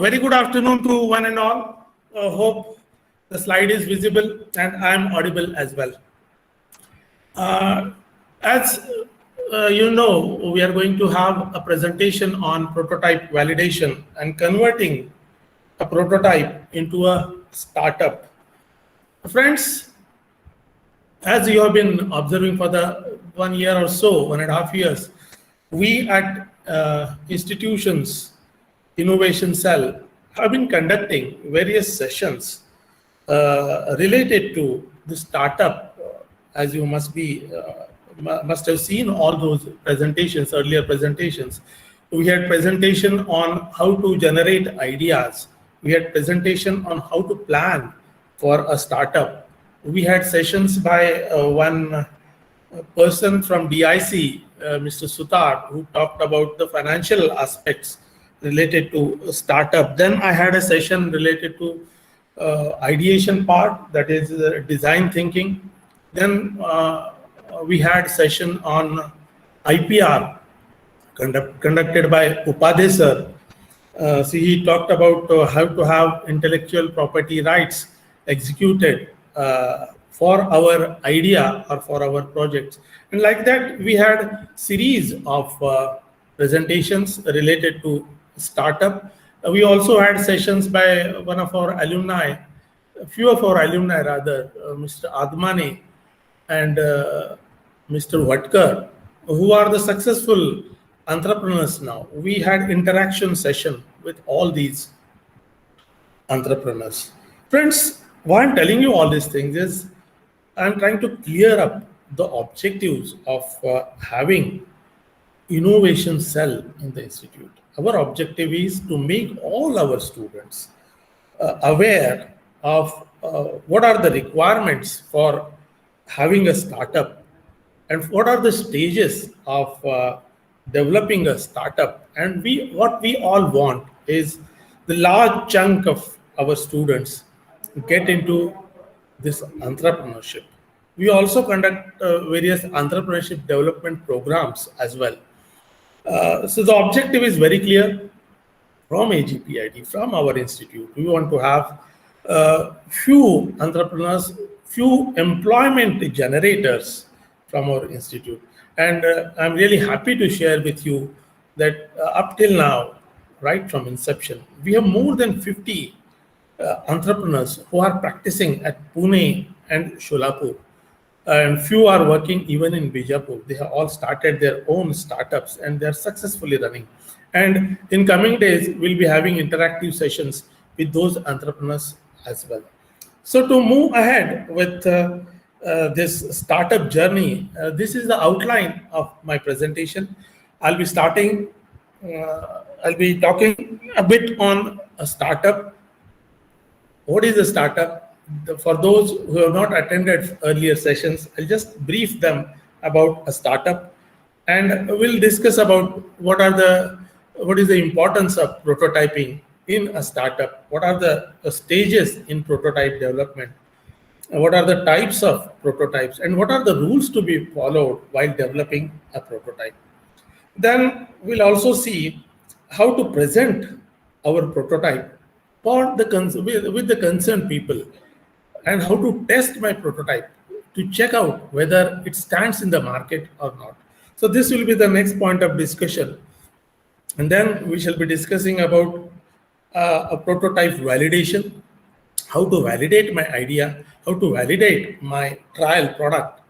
Very good afternoon to one and all. Hope the slide is visible and I am audible as well. As you know, we are going to have a presentation on prototype validation and converting a prototype into a startup. Friends, as you have been observing for the 1 year or so, 1.5 years, we at institutions Innovation Cell have been conducting various sessions related to the startup. As you must have seen all those presentations, earlier presentations. We had presentation on how to generate ideas. We had presentation on how to plan for a startup. We had sessions by one person from DIC, Mr. Sutar, who talked about the financial aspects related to startup. Then I had a session related to ideation part, that is design thinking. Then we had session on IPR conducted by Upadhyay sir. So he talked about how to have intellectual property rights executed for our idea or for our projects. And like that, we had series of presentations related to startup. We also had sessions by one of our alumni, a few of our alumni rather, Mr. Admani and Mr. Vatkar, who are the successful entrepreneurs now. We had interaction session with all these entrepreneurs. Friends, why I'm telling you all these things is I'm trying to clear up the objectives of having innovation cell in the institute. Our objective is to make all our students aware of what are the requirements for having a startup and what are the stages of developing a startup. And what we all want is the large chunk of our students get into this entrepreneurship. We also conduct various entrepreneurship development programs as well. So the objective is very clear from AGPID, from our institute. We want to have few entrepreneurs, few employment generators from our institute. And I'm really happy to share with you that up till now, right from inception, we have more than 50 entrepreneurs who are practicing at Pune and Sholapur. And few are working even in Bijapur. They have all started their own startups and they're successfully running. And in coming days, we'll be having interactive sessions with those entrepreneurs as well. So to move ahead with this startup journey, this is the outline of my presentation. I'll be talking a bit on a startup. What is a startup? For those who have not attended earlier sessions, I'll just brief them about a startup, and we'll discuss about what is the importance of prototyping in a startup, what are the stages in prototype development, what are the types of prototypes, and what are the rules to be followed while developing a prototype. Then we'll also see how to present our prototype for with the concerned people, and how to test my prototype to check out whether it stands in the market or not. So this will be the next point of discussion. And then we shall be discussing about a prototype validation, how to validate my idea, how to validate my trial product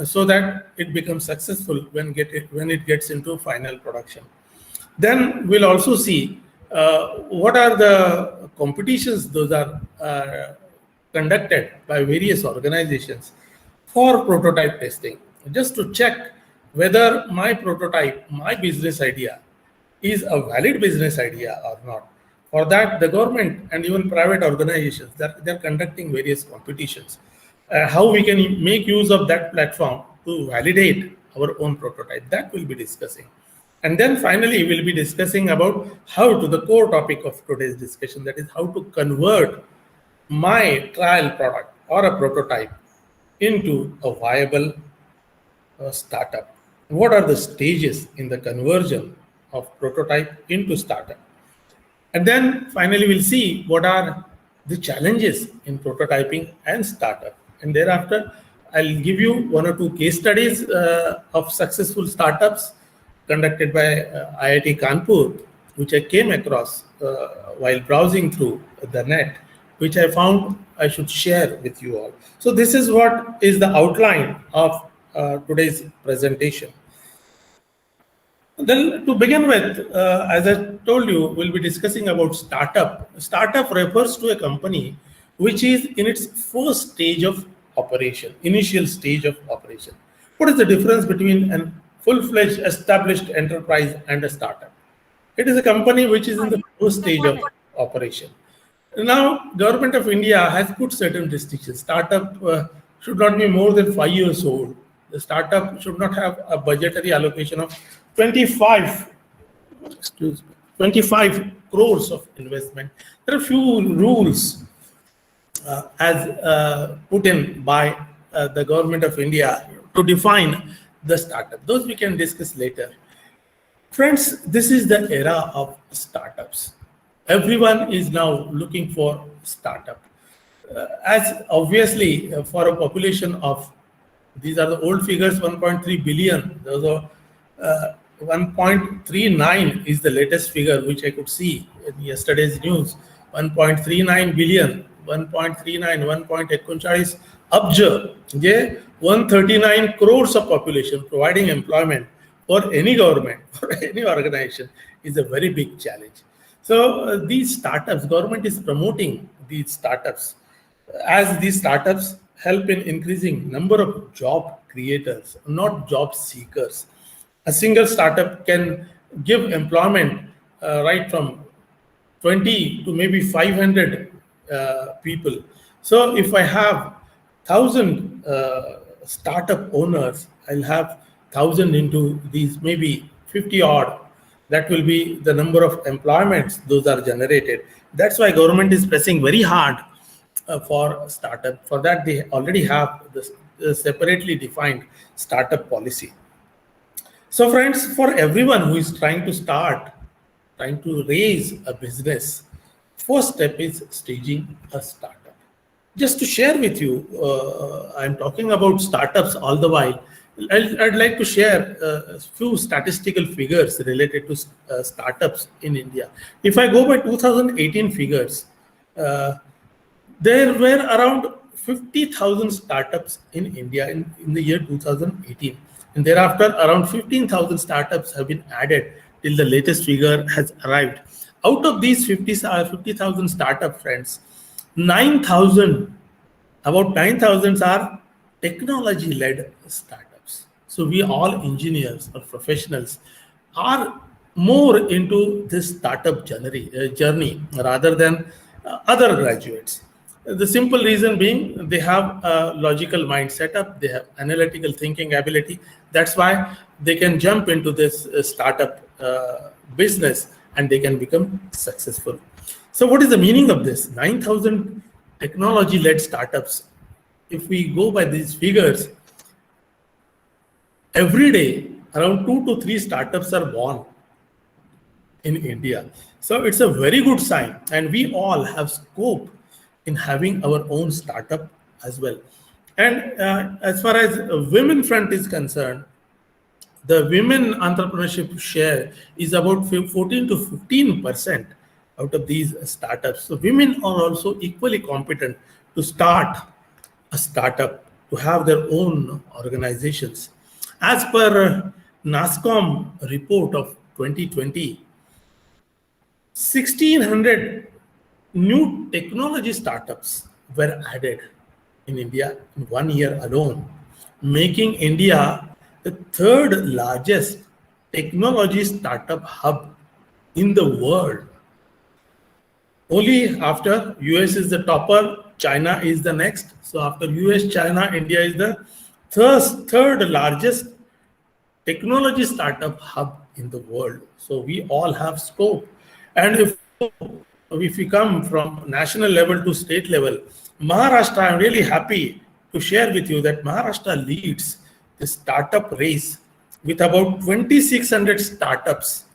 so that it becomes successful when it gets into final production. Then we'll also see what are the competitions those are conducted by various organizations for prototype testing, just to check whether my prototype, my business idea is a valid business idea or not. For that, the government and even private organizations, they're conducting various competitions. How we can make use of that platform to validate our own prototype, that we'll be discussing. And then finally, we'll be discussing about how to the core topic of today's discussion, that is how to convert my trial product or a prototype into a viable startup. What are the stages in the conversion of prototype into startup? And then finally, we'll see what are the challenges in prototyping and startup. And thereafter, I'll give you one or two case studies of successful startups conducted by IIT Kanpur, which I came across while browsing through the net, which I found I should share with you all. So this is what is the outline of today's presentation. Then to begin with, as I told you, we'll be discussing about startup. Startup refers to a company which is in its first stage of operation, initial stage of operation. What is the difference between a full-fledged established enterprise and a startup? It is a company which is in the first stage of operation. Now, Government of India has put certain restrictions. Startup should not be more than 5 years old. The startup should not have a budgetary allocation of 25 crores of investment. There are few rules as put in by the Government of India to define the startup. Those we can discuss later. Friends, this is the era of startups. Everyone is now looking for startup. As obviously for a population of, these are the old figures, 1.3 billion. Those are 1.39 is the latest figure which I could see in yesterday's news. 1.39 billion, 1.39, 1.39 abja, 139 crores of population providing employment for any government, for any organization is a very big challenge. So these startups, government is promoting these startups as these startups help in increasing number of job creators, not job seekers. A single startup can give employment right from 20 to maybe 500 people. So if I have 1,000 startup owners, I'll have 1,000 into these maybe 50 odd. That will be the number of employments those are generated. That's why government is pressing very hard for startup. For that, they already have the separately defined startup policy. So friends, for everyone who is trying to start, trying to raise a business, first step is staging a startup. Just to share with you, I'm talking about startups all the while. I'd like to share a few statistical figures related to startups in India. If I go by 2018 figures, there were around 50,000 startups in India in the year 2018. And thereafter, around 15,000 startups have been added till the latest figure has arrived. Out of these 50,000 startup friends, 9,000, about 9,000 are technology-led startups. So we all engineers or professionals are more into this startup journey rather than other graduates. The simple reason being they have a logical mind setup, they have analytical thinking ability. That's why they can jump into this startup business and they can become successful. So what is the meaning of this? 9,000 technology-led startups. If we go by these figures, every day around 2 to 3 startups are born in India. So it's a very good sign, and we all have scope in having our own startup as well. And as far as women front is concerned, the women entrepreneurship share is about 14 to 15% out of these startups. So women are also equally competent to start a startup, to have their own organizations. As per NASSCOM report of 2020, 1,600 new technology startups were added in India in 1 year alone, making India the third largest technology startup hub in the world. Only after US is the topper, China is the next. So after US, China, India is the third largest technology startup hub in the world. So we all have scope. And if we come from national level to state level, Maharashtra, I'm really happy to share with you that Maharashtra leads the startup race with about 2,600 startups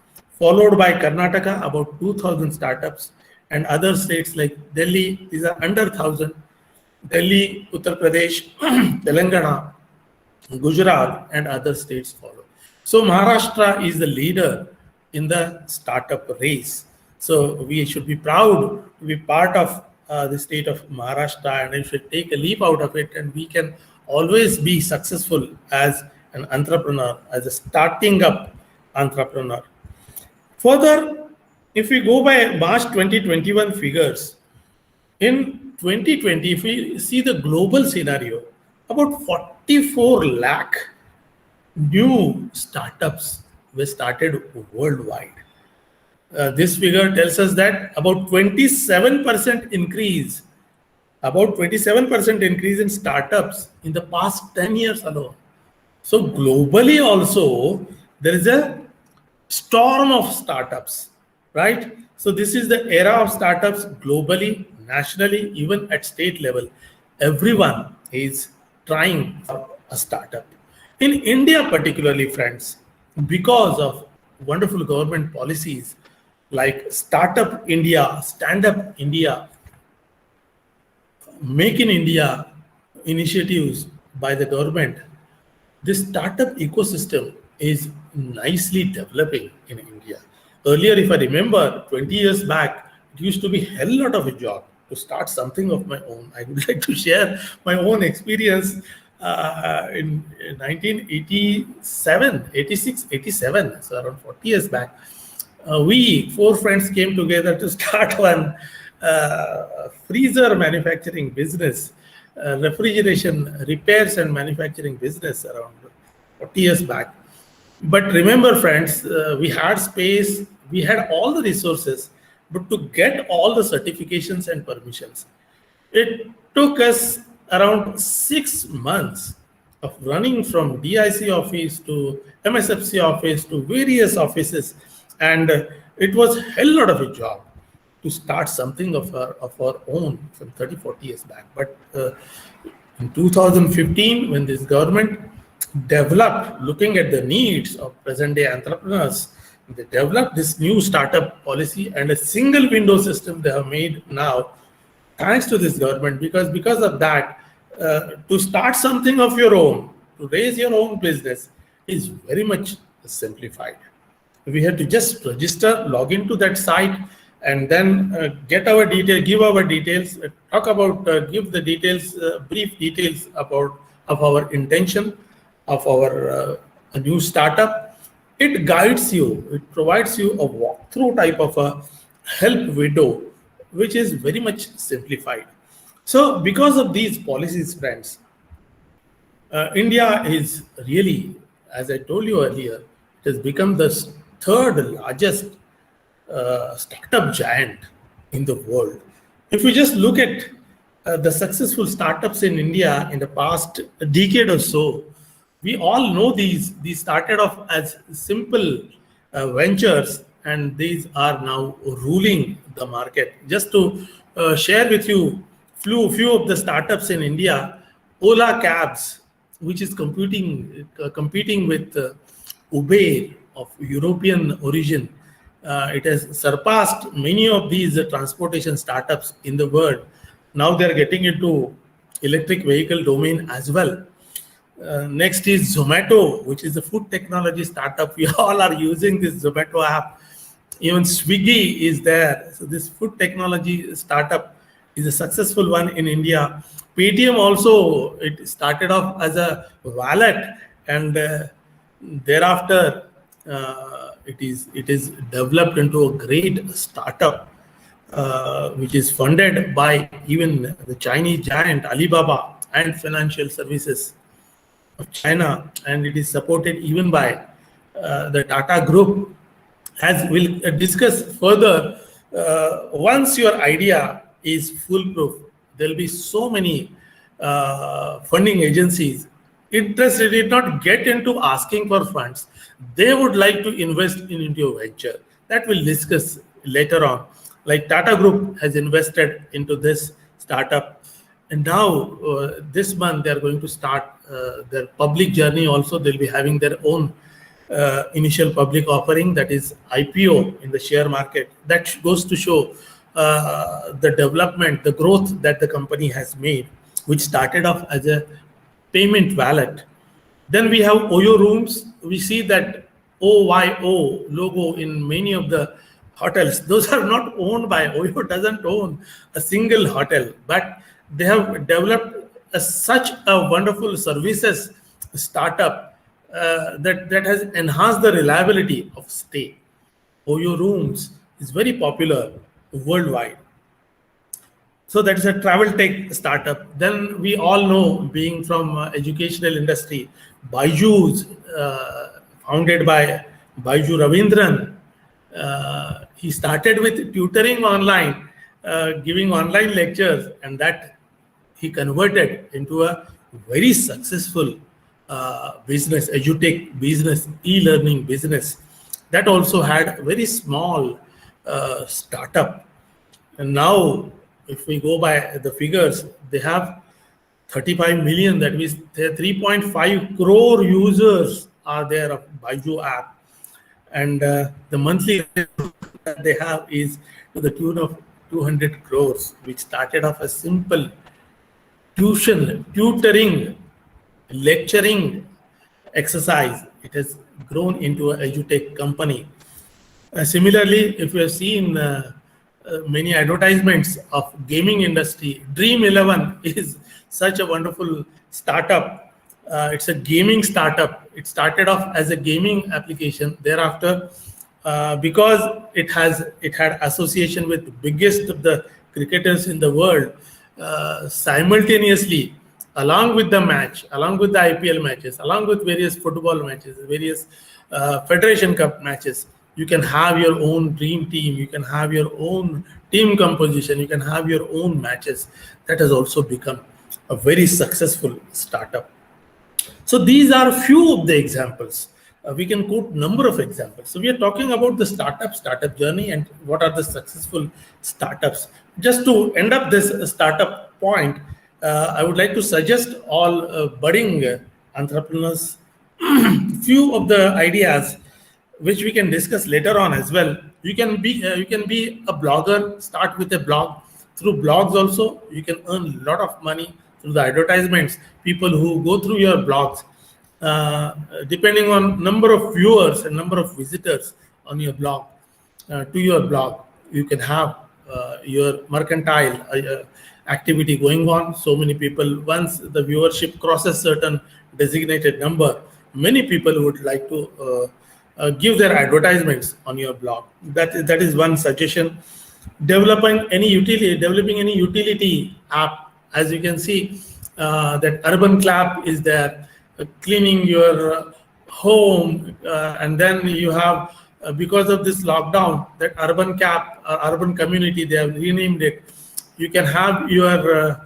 followed by Karnataka, about 2,000 startups, and other states like Delhi, these are under 1,000. Delhi, Uttar Pradesh, Telangana, Gujarat, and other states follow. So Maharashtra is the leader in the startup race. So we should be proud to be part of the state of Maharashtra, and we should take a leap out of it, and we can always be successful as an entrepreneur, as a starting up entrepreneur. Further, if we go by March 2021 figures, in 2020, if we see the global scenario, about 44 lakh new startups were started worldwide. This figure tells us that about 27% increase, in startups in the past 10 years alone. So globally also, there is a storm of startups, right? So this is the era of startups globally, nationally, even at state level. Everyone is trying for a startup. In India particularly, friends, because of wonderful government policies like Startup India, Stand Up India, Make in India initiatives by the government, this startup ecosystem is nicely developing in India. Earlier, if I remember, 20 years back, it used to be a hell lot of a job to start something of my own. I would like to share my own experience in 1987, 86, 87, so around 40 years back. We, 4 friends, came together to start one freezer manufacturing business, refrigeration repairs and manufacturing business around 40 years back. But remember, friends, we had space, we had all the resources, but to get all the certifications and permissions, it took us around 6 months of running from DIC office to MSFC office to various offices, and it was a hell lot of a job to start something of our own from 30, 40 years back. But in 2015, when this government developed, looking at the needs of present day entrepreneurs, they developed this new startup policy and a single window system they have made now, thanks to this government, because of that, to start something of your own, to raise your own business is very much simplified. We have to just register, log into that site, and then get our detail, give our details, talk about, give the details, brief details of our intention of our new startup. It guides you, it provides you a walkthrough type of a help window, which is very much simplified. So because of these policies, friends, India is really, as I told you earlier, it has become the third largest startup giant in the world. If we just look at the successful startups in India in the past decade or so, we all know these started off as simple ventures, and these are now ruling the market. Just to share with you few of the startups in India, Ola Cabs, which is competing with Uber of European origin. It has surpassed many of these transportation startups in the world. Now they're getting into electric vehicle domain as well. Next is Zomato, which is a food technology startup. We all are using this Zomato app. Even Swiggy is there. So this food technology startup is a successful one in India. Paytm also, it started off as a wallet, and thereafter it is developed into a great startup, which is funded by even the Chinese giant Alibaba and financial services of China, and it is supported even by the Tata Group. As we'll discuss further, once your idea is foolproof, there'll be so many funding agencies interested in not get into asking for funds. They would like to invest into your venture. That we'll discuss later on. Like Tata Group has invested into this startup, and now this month they are going to start their public journey. Also, they'll be having their own initial public offering, that is IPO in the share market. That goes to show the development, the growth that the company has made, which started off as a payment wallet. Then we have Oyo rooms. We see that OYO logo in many of the hotels. Those are not owned by Oyo, doesn't own a single hotel, but they have developed such a wonderful services startup that has enhanced the reliability of stay. Oyo rooms is very popular worldwide. So that is a travel tech startup. Then we all know, being from educational industry, Byju's, founded by Byju Ravindran. He started with tutoring online, giving online lectures, and that he converted into a very successful business, edutech business, e-learning business. That also had a very small startup. And now, if we go by the figures, they have 35 million, that means 3.5 crore users are there of Byju app. And the monthly that they have is to the tune of 200 crores, which started off as simple tutoring, lecturing exercise. It has grown into an edutech company. Similarly, if you have seen many advertisements of gaming industry, Dream 11 is such a wonderful startup. It's a gaming startup. It started off as a gaming application. Thereafter, because it had association with the biggest of the cricketers in the world, simultaneously, along with the match, along with the IPL matches, along with various football matches, various Federation Cup matches, you can have your own dream team, you can have your own team composition, you can have your own matches. That has also become a very successful startup. So these are few of the examples. We can quote number of examples. So we are talking about the startup journey and what are the successful startups. Just to end up this startup point, I would like to suggest all budding entrepreneurs few of the ideas which we can discuss later on as well. You can be a blogger. Start with a blog. Through blogs also, you can earn a lot of money through the advertisements. People who go through your blogs, depending on number of viewers and number of visitors on your blog, to your blog, you can have your mercantile activity going on. So many people, once the viewership crosses certain designated number, many people would like to give their advertisements on your blog. That is one suggestion. Developing any utility app. As you can see, that Urban Clap is there, cleaning your home, and then you have, because of this lockdown, that Urban Cap, Urban Community, they have renamed it. You can have your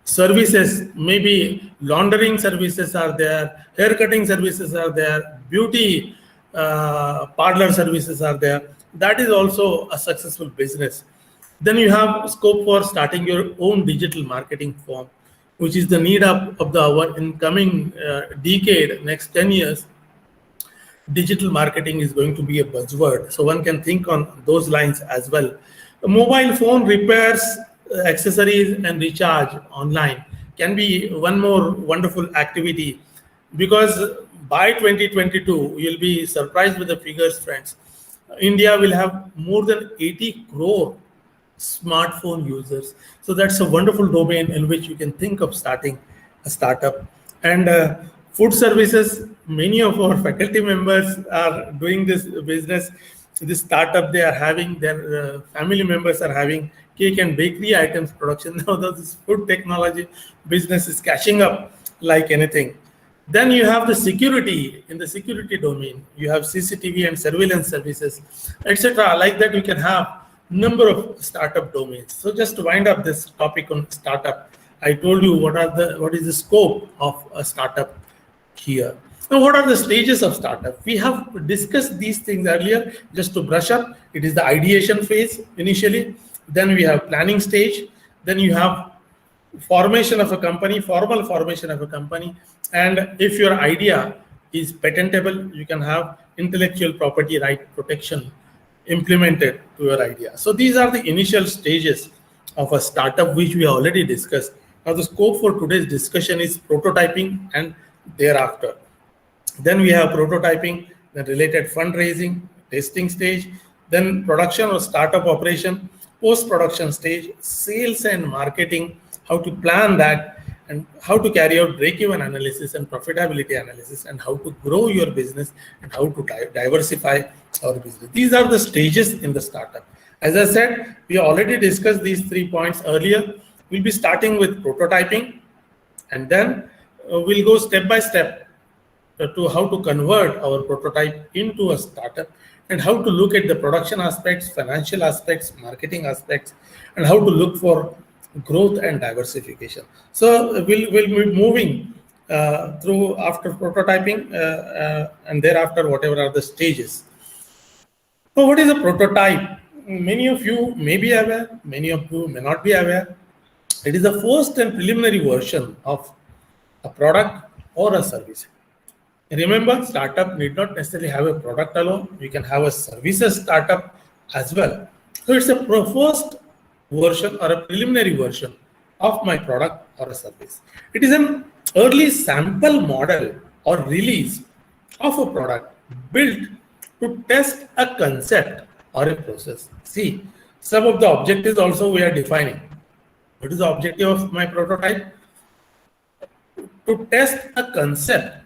services, maybe laundering services are there, hair cutting services are there, beauty parlor services are there. That is also a successful business. Then you have scope for starting your own digital marketing firm, which is the need of the hour in coming decade, next 10 years. Digital marketing is going to be a buzzword. So one can think on those lines as well. A mobile phone repairs, accessories and recharge online can be one more wonderful activity, because by 2022, you'll be surprised with the figures, friends. India will have more than 80 crore smartphone users. So that's a wonderful domain in which you can think of starting a startup. And food services, many of our faculty members are doing this business, this startup. They are having, their family members are having cake and bakery items production. Now this food technology business is catching up like anything. Then you have the security. In the security domain, you have CCTV and surveillance services, etc. Like that, you can have number of startup domains. So just to wind up this topic on startup, I told you what is the scope of a startup here. Now, what are the stages of startup? We have discussed these things earlier. Just to brush up, it is the ideation phase initially. Then we have planning stage. Then you have formation of a company, formal formation of a company. And if your idea is patentable. You can have intellectual property right protection implemented to your idea. So these are the initial stages of a startup, which we already discussed. Now the scope for today's discussion is prototyping and thereafter. Then we have prototyping, then related fundraising, testing stage, then production or startup operation, post-production stage, sales and marketing, how to plan that, and how to carry out break-even analysis and profitability analysis, and how to grow your business, and how to diversify our business. These are the stages in the startup. As I said, we already discussed these 3 points earlier. We'll be starting with prototyping, and then we'll go step by step to how to convert our prototype into a startup, and how to look at the production aspects, financial aspects, marketing aspects, and how to look for growth and diversification. So we'll be moving through after prototyping and thereafter whatever are the stages. So what is a prototype? Many of you may be aware, many of you may not be aware. It is the first and preliminary version of a product or a service. Remember, startup need not necessarily have a product alone. You can have a services startup as well. So it's a first version or a preliminary version of my product or a service. It is an early sample model or release of a product built to test a concept or a process. See, some of the objectives also we are defining. What is the objective of my prototype? To test a concept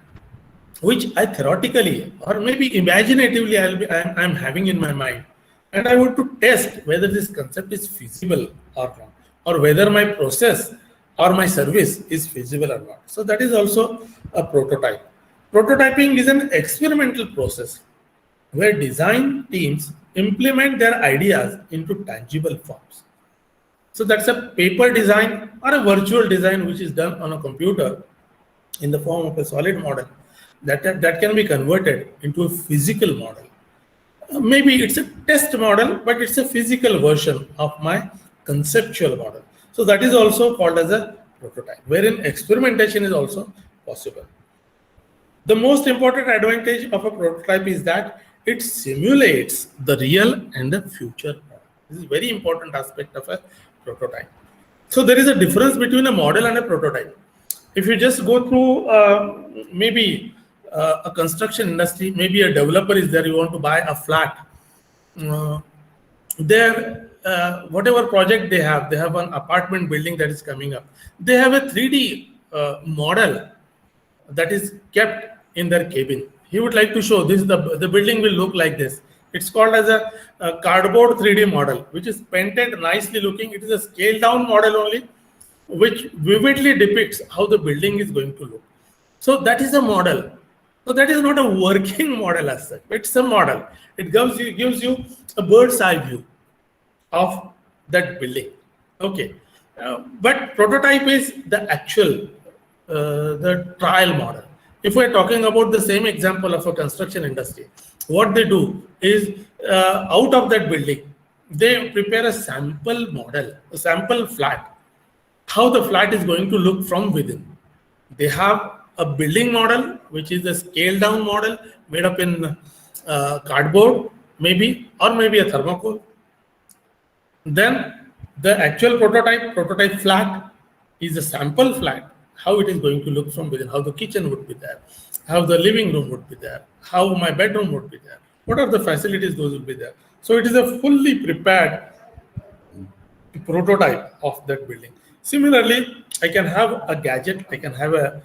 which I theoretically or maybe imaginatively I'm having in my mind, and I want to test whether this concept is feasible or not, or whether my process or my service is feasible or not. So that is also a prototype. Prototyping is an experimental process where design teams implement their ideas into tangible forms. So that's a paper design or a virtual design which is done on a computer in the form of a solid model that can be converted into a physical model. Maybe it's a test model, but it's a physical version of my conceptual model. So that is also called as a prototype, wherein experimentation is also possible. The most important advantage of a prototype is that it simulates the real and the future product. This is a very important aspect of a prototype. So there is a difference between a model and a prototype. If you just go through maybe a construction industry, maybe a developer is there, you want to buy a flat. Whatever project they have an apartment building that is coming up. They have a 3D model that is kept in their cabin. He would like to show this, the building will look like this. It's called as a cardboard 3D model, which is painted nicely looking. It is a scaled down model only, which vividly depicts how the building is going to look. So that is a model. So that is not a working model as such. It's a model. It gives you a bird's eye view of that building. Okay. But prototype is the actual, the trial model. If we're talking about the same example of a construction industry, what they do is out of that building, they prepare a sample model, a sample flat, how the flat is going to look from within. They have a building model, which is a scaled down model made up in cardboard, maybe, or maybe a thermocol. Then the actual prototype flat is a sample flat, how it is going to look from within, how the kitchen would be there, how the living room would be there, how my bedroom would be there, what are the facilities those will be there. So it is a fully prepared prototype of that building. Similarly, I can have a gadget, I can have a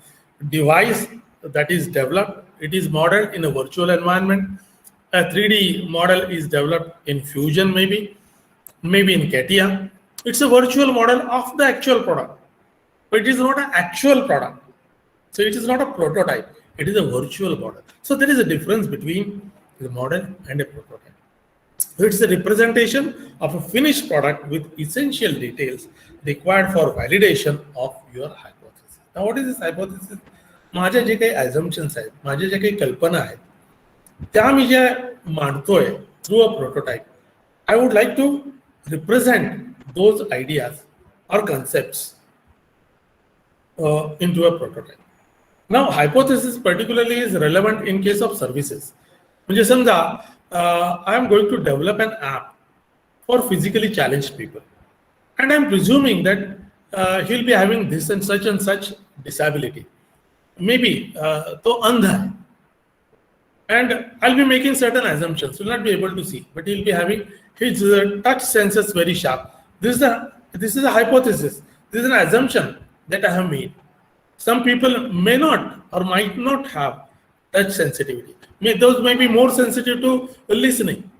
device that is developed. It is modeled in a virtual environment. A 3D model is developed in Fusion, maybe in CATIA. It's a virtual model of the actual product, but it is not an actual product. So it is not a prototype. It is a virtual model. So there is a difference between the model and a prototype. So it's a representation of a finished product with essential details required for validation of your hypothesis. Now, what is this hypothesis? माझ्या जे काही assumptions आहेत, माझ्या जे काही कल्पना आहेत, त्या मी ज्या मांडतोय through a prototype, I would like to represent those ideas or concepts into a prototype. Now, hypothesis particularly is relevant in case of services. म्हणजे समजा I am going to develop an app for physically challenged people, and I am presuming that he'll be having this and such disability. Maybe तो अंधा है, and I'll be making certain assumptions. Will not be able to see, but he'll be having his touch senses very sharp. This is a hypothesis. This is an assumption that I have made. Some people may not or might not have touch sensitivity. Those may be more sensitive to listening.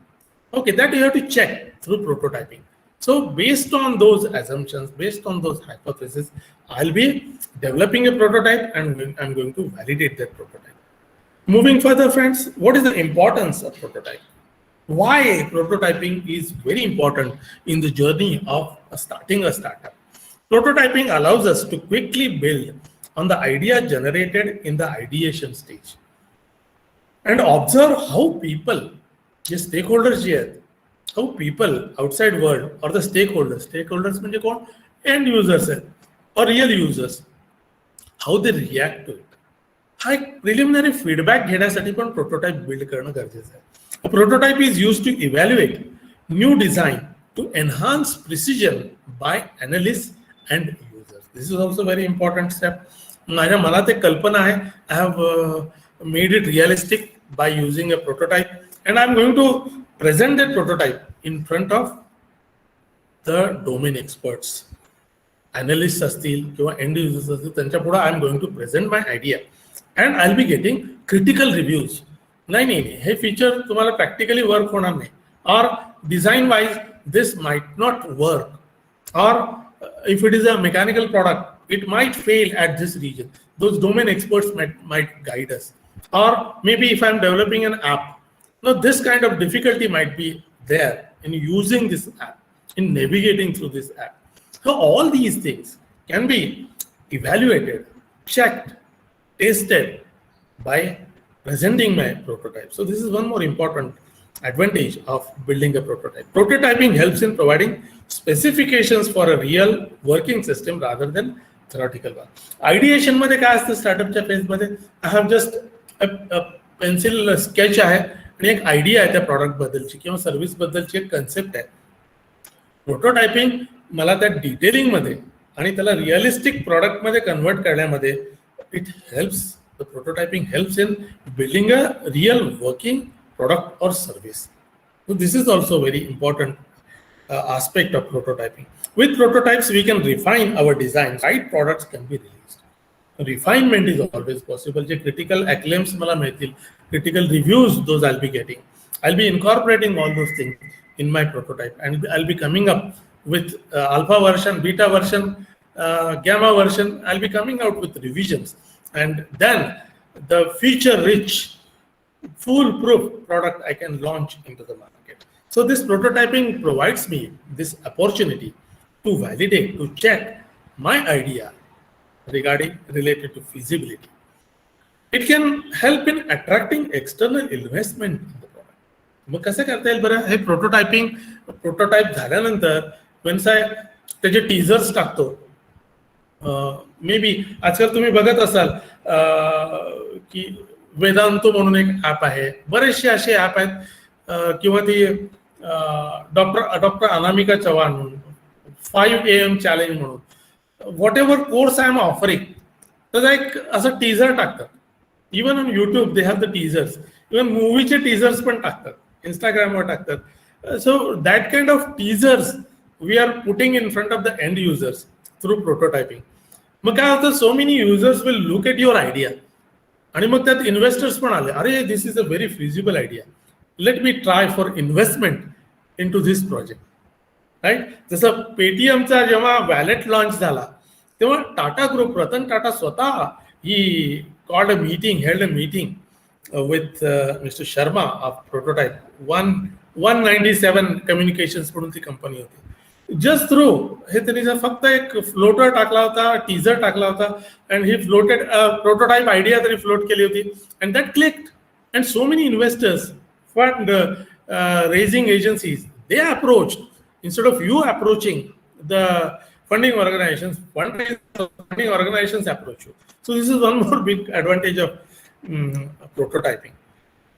Okay, that you have to check through prototyping. So based on those assumptions, based on those hypotheses, I'll be developing a prototype and I'm going to validate that prototype. Moving further, friends, what is the importance of prototype? Why prototyping is very important in the journey of starting a startup? Prototyping allows us to quickly build on the idea generated in the ideation stage and observe how people, the stakeholders here, how people outside world or the stakeholders म्हणजे कोण? End users or real users, how they react to it. हा एक preliminary feedback घेण्यासाठी पण prototype build करणं गरजेचं आहे. Prototype is use to evaluate new design to enhance precision by analyst and users. This is also very important step. माझ्या मनात एक कल्पना आहे. I have made it realistic by using a prototype and I am going to present that prototype in front of the domain experts. Analyst असतील किंवा end users असतील त्यांच्या पुढे I am going to present my idea and I'll be getting critical reviews. नाही हे feature तुम्हाला practically work होणार नाही, or design wise this might not work, or if it is a mechanical product it might fail at this region. Those domain experts might guide us. Or maybe if I'm developing an app, now this kind of difficulty might be there in using this app, in navigating through this app. So all these things can be evaluated, checked, tested by presenting my prototype. So this is one more important advantage of building a prototype. Prototyping helps in providing specifications for a real working system rather than theoretical one. Ideation मध्ये काय असतं स्टार्टअपच्या phase मध्ये? I have just a pencil sketch आहे आणि एक idea आहे त्या product बद्दलची किंवा सर्व्हिस बद्दलची एक कन्सेप्ट आहे. प्रोटोटायपिंग मला त्या डिटेलिंग मध्ये आणि त्याला रिअलिस्टिक प्रॉडक्ट मध्ये कन्वर्ट करण्यामध्ये it helps. The prototyping helps in building a real working product or service. So this is also very important aspect of prototyping. With prototypes we can refine our design. Right products can be released. Refinement is always possible. J critical acclaims मला मिळतील, critical reviews, those I'll be getting. I'll be incorporating all those things in my prototype and I'll be coming up with alpha version, beta version, gamma version. I'll be coming out with revisions, and then the feature rich foolproof product I can launch into the market. So this prototyping provides me this opportunity to validate, to check my idea related to feasibility. It can help in attracting external investment in the product. मग कसं करता येईल बरं? हे prototype झाल्यानंतर when I त्याचे teasers टाकतो. May be आजकाल तुम्ही बघत असाल की वेदांतो म्हणून एक ॲप आहे, बरेचसे असे ॲप आहेत, किंवा ती डॉक्टर अनामिका चव्हाण म्हणून 5 AM चॅलेंज म्हणून, whatever course I am offering, तर एक असं टीजर टाकतात. Even on YouTube they have the teasers. Even मूवीचे टीजर्स पण टाकतात, इंस्टाग्रामवर टाकतात. So that kind of teasers we are putting in front of the end users through prototyping. मग काय होतं, so many users will look at your idea आणि मग त्यात इन्व्हेस्टर्स पण आले, अरे this is a very feasible idea, let me try for investment into this project. Right. जसं पेटीएमचा जेव्हा वॅलेट लॉन्च झाला तेव्हा टाटा ग्रुप, रतन टाटा स्वतः he called a meeting, held a meeting with mister Sharma of prototype. 197 communications म्हणून ती company होती. Just through हे त्यांनी जर फक्त एक फ्लोटर टाकला होता, टीजर टाकला होता, and he floated prototype idea तरी फ्लोट केली होती, and that clicked. And so many investors, fund raising agencies, they approach, instead of you approaching the funding organizations approach you. So this is one more big advantage of prototyping.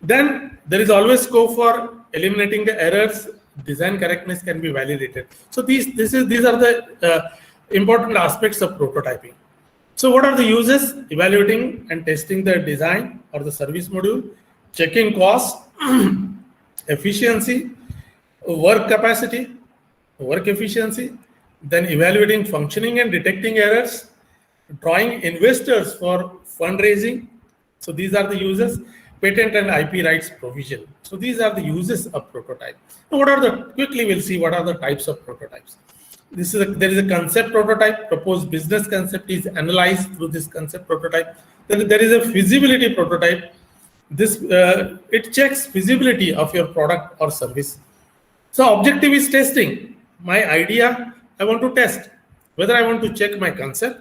Then there is always scope for eliminating the errors. Design correctness can be validated. So these are the important aspects of prototyping. So what are the uses? Evaluating and testing the design or the service module, checking cost, efficiency, work capacity, work efficiency, then evaluating functioning and detecting errors, drawing investors for fundraising. So these are the uses. Patent and IP rights provision. So these are the uses of prototype. Now quickly we'll see what are the types of prototypes. There is a concept prototype. Proposed business concept is analyzed through this concept prototype. Then there is a feasibility prototype. This it checks feasibility of your product or service. So objective is testing. My idea, I want to test whether I want to check my concept,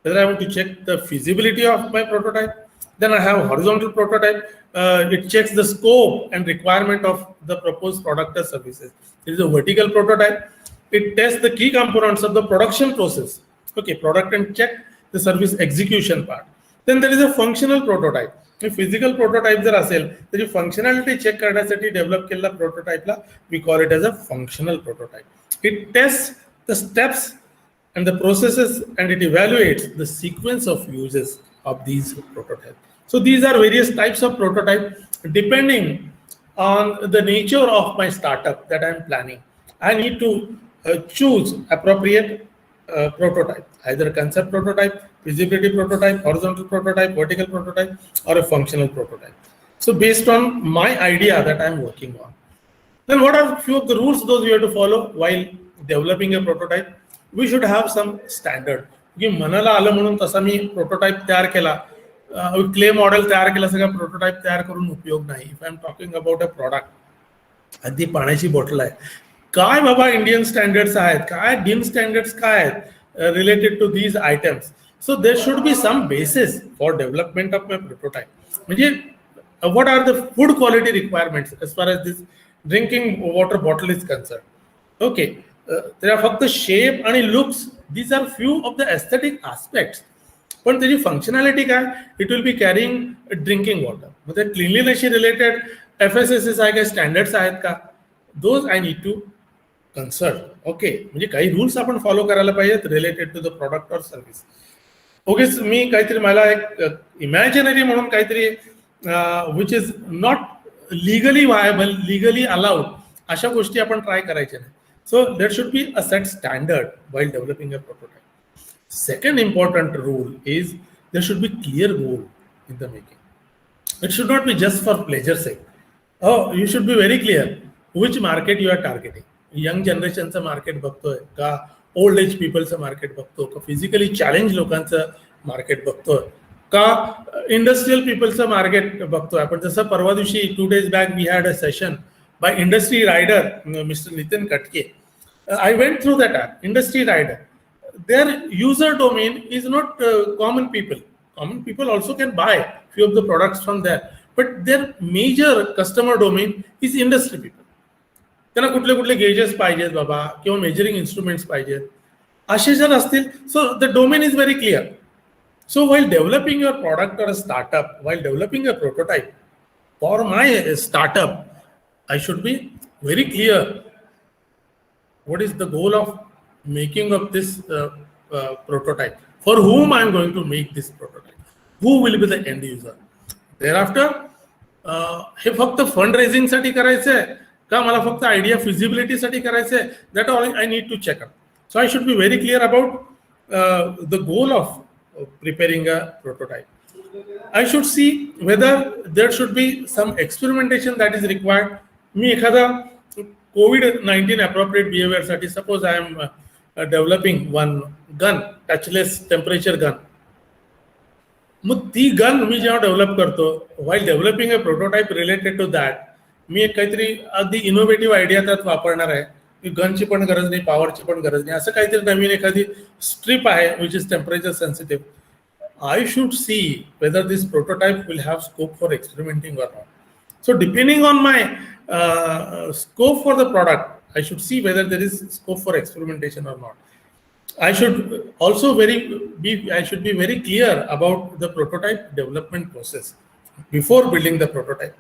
whether I want to check the feasibility of my prototype. Then I have horizontal prototype. It checks the scope and requirement of the proposed product or services. There is a vertical prototype. It tests the key components of the production process. Okay, product and check the service execution part. Then there is a functional prototype. A physical prototype जर असेल तर functionality check करण्यासाठी develop केलेला prototype La we call it as a functional prototype. It tests the steps and the processes and it evaluates the sequence of uses of these prototypes. So these are various types of prototype depending on the nature of my startup that I'm planning. I need to choose appropriate prototype, either a concept prototype, feasibility prototype, horizontal prototype, vertical prototype, or a functional prototype. So based on my idea that I'm working on. Then what are a few of the rules those we have to follow while developing a prototype? We should have some standard. की मनाला आलं म्हणून तसा मी prototype तयार केला, clay model तयार केला, सगळा प्रोटोटाइप तयार करून उपयोग नाही. If I am talking about a product, अगदी पाण्याची बॉटल आहे, काय बाबा इंडियन स्टँडर्ड्स आहेत, काय डिम स्टँडर्ड्स काय आहेत related to these items. So there should be some basis for development of my prototype. म्हणजे what are the food quality requirements as far as this drinking water bottle is concerned? Okay, there are फक्त shape आणि looks. These are few of the aesthetic aspects. पण त्याची functionality काय? It will be carrying drinking water. म्हणजे क्लिनलीनेसशी related FSSS आहे, काय standards आहेत का? Those I need to consult. Okay, म्हणजे काही रूल्स आपण फॉलो करायला पाहिजेत related to the product or service. Okay, मी काहीतरी मला एक इमॅजिनरी म्हणून काहीतरी which is not legally viable, legally allowed, अशा गोष्टी आपण ट्राय करायच्या नाही. So there should be a set standard while developing a prototype. Second important rule is there should be clear goal in the making. It should not be just for pleasure sake. Oh, you should be very clear which market you are targeting. Young generation चा market बघतोय का, old age people चा market बघतो का, physically challenged लोकांचं market बघतोय का, industrial people चा market बघतोय. आपण जसं परवा दिवशी 2 days back we had a session by industry rider Mr. Nitin Katke. I went through that app, industry rider. Their user domain is not common people. Common people also can buy few of the products from there, but their major customer domain is industry people. त्यांना कुठले कुठले gauges पाहिजेत बाबा, किंवा measuring instruments पाहिजेत, असे जर असतील. So the domain is very clear. So while developing your product or a startup, while developing a prototype for my startup, I should be very clear what is the goal of making of this prototype, for whom I am going to make this prototype, who will be the end user. Thereafter हे फक्त fund raising साठी करायचंय का, मला फक्त idea feasibility साठी करायचंय, that all I need to check out. So I should be very clear about the goal of preparing a prototype. I should see whether there should be some experimentation that is required. मी एखादा COVID-19 appropriate behavior साठी, suppose I am developing one gun, touchless temperature gun. मग ती gun मी जेव्हा develop करतो, while developing a prototype related to that, मी एक काहीतरी अगदी innovative idea त्यात वापरणार आहे. गनची पण गरज नाही, पॉवरची पण गरज नाही, असं काहीतरी नवीन एखादी स्ट्रीप आहे which is temperature sensitive. I should see whether this prototype will have scope for experimenting or not. So depending on my scope for the product, I should see whether there is scope for experimentation or not. I should also I should be very clear about the prototype development process before building the prototype.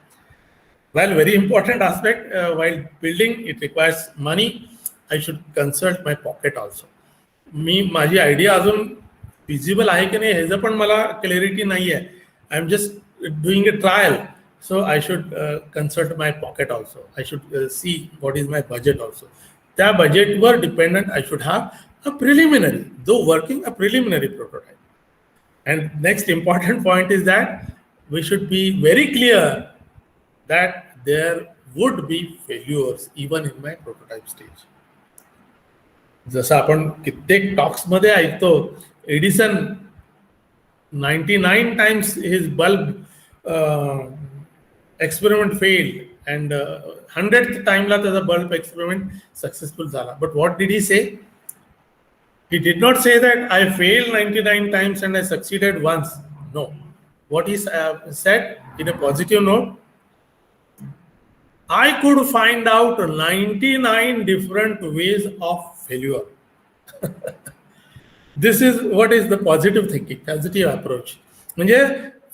Well, very important aspect, while building, it requires money. I should consult my pocket also. माझी idea अजून feasible आहे की नाही ह्याचं पण मला clarity नाही आहे. I am just doing a trial. So I should consult my pocket also. I should see what is my budget also. त्या बजेटवर dependent I should have a preliminary, though working, a preliminary prototype. And next important point is that we should be very clear that there would be failures even in my prototype stage. जसं आपण कित्येक टॉक्समध्ये ऐकतो, Edison 99 times his bulb experiment failed and 100th time ला त्याचा bulb experiment successful झाला. But what did he say? He did not say that I failed 99 times and I succeeded once. No. What he said in a positive note, I could find out 99 different ways of failure. This is what is the positive thinking, positive approach. म्हणजे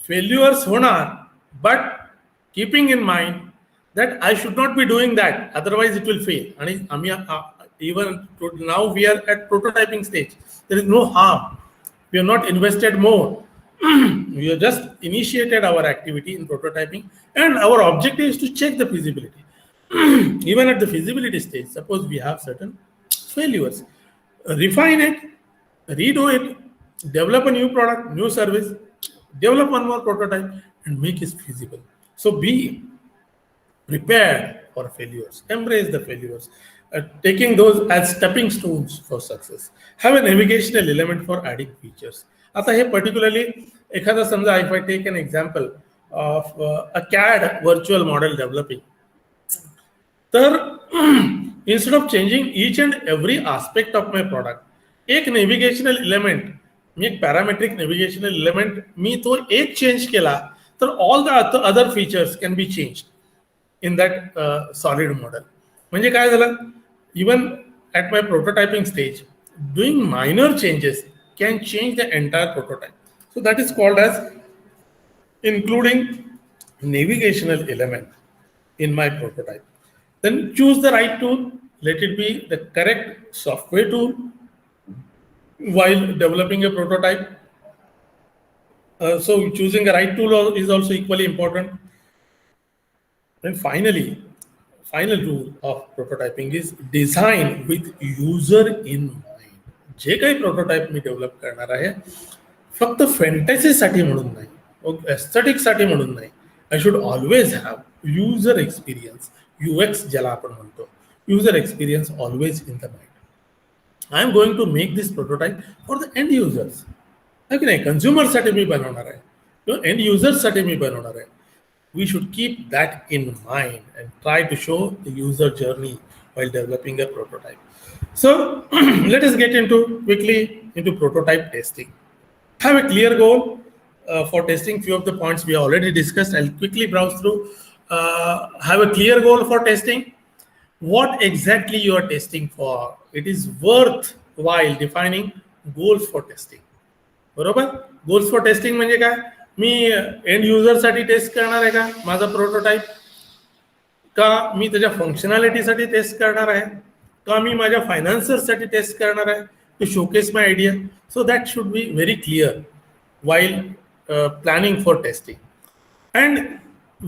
failures होणार, but keeping in mind that I should not be doing that, otherwise it will fail. And आम्ही even now we are at prototyping stage. There is no harm. We have not invested more. We have just initiated our activity in prototyping, and our objective is to check the feasibility. Even at the feasibility stage, suppose we have certain failures, refine it, redo it, develop a new product, new service, develop one more prototype, and make it feasible. So be prepared for failures, embrace the failures, taking those as stepping stones for success. Have a navigational element for adding features. आता हे particularly एखादा समजा, if I take an example of a CAD virtual model developing, तर instead of changing each and every aspect of my product, एक navigational element, मी एक parametric navigational element मी तो एक change केला, तर all the other features can be changed in that solid model. म्हणजे काय झालं, even at my prototyping stage, doing minor changes can change the entire prototype. So that is called as including navigational element in my prototype. Then choose the right tool. Let it be the correct software tool while developing a prototype. So choosing the right tool is also equally important. And finally, final rule of prototyping is design with user in mind. जे काही prototype मी develop करणार आहे, फक्त फॅन्टसीसाठी म्हणून नाही, एस्थेटिक्ससाठी म्हणून नाही. I should always have user experience, UX ज्याला आपण म्हणतो, user experience always in the mind. I am going to make this prototype for the end users. है की नाही, कन्झ्युमरसाठी मी बनवणार आहे किंवा एंड युजर्ससाठी मी बनवणार आहे. We should keep that in mind and try to show the user journey while developing a prototype. So let us get quickly into prototype testing. Have a clear goal for testing. Few of the points we already discussed. I'll quickly browse through. Have a clear goal for testing. What exactly you are testing for? It is worthwhile defining goals for testing. बरोबर? Goals for testing म्हणजे काय? Me and युजरसाठी test करणार आहे का माझा prototype, का मी त्याच्या फंक्शनॅलिटीसाठी test करणार आहे, का मी माझ्या फायनान्सर्ससाठी टेस्ट करणार आहे, to showcase my idea. So that should be very clear while planning for testing. And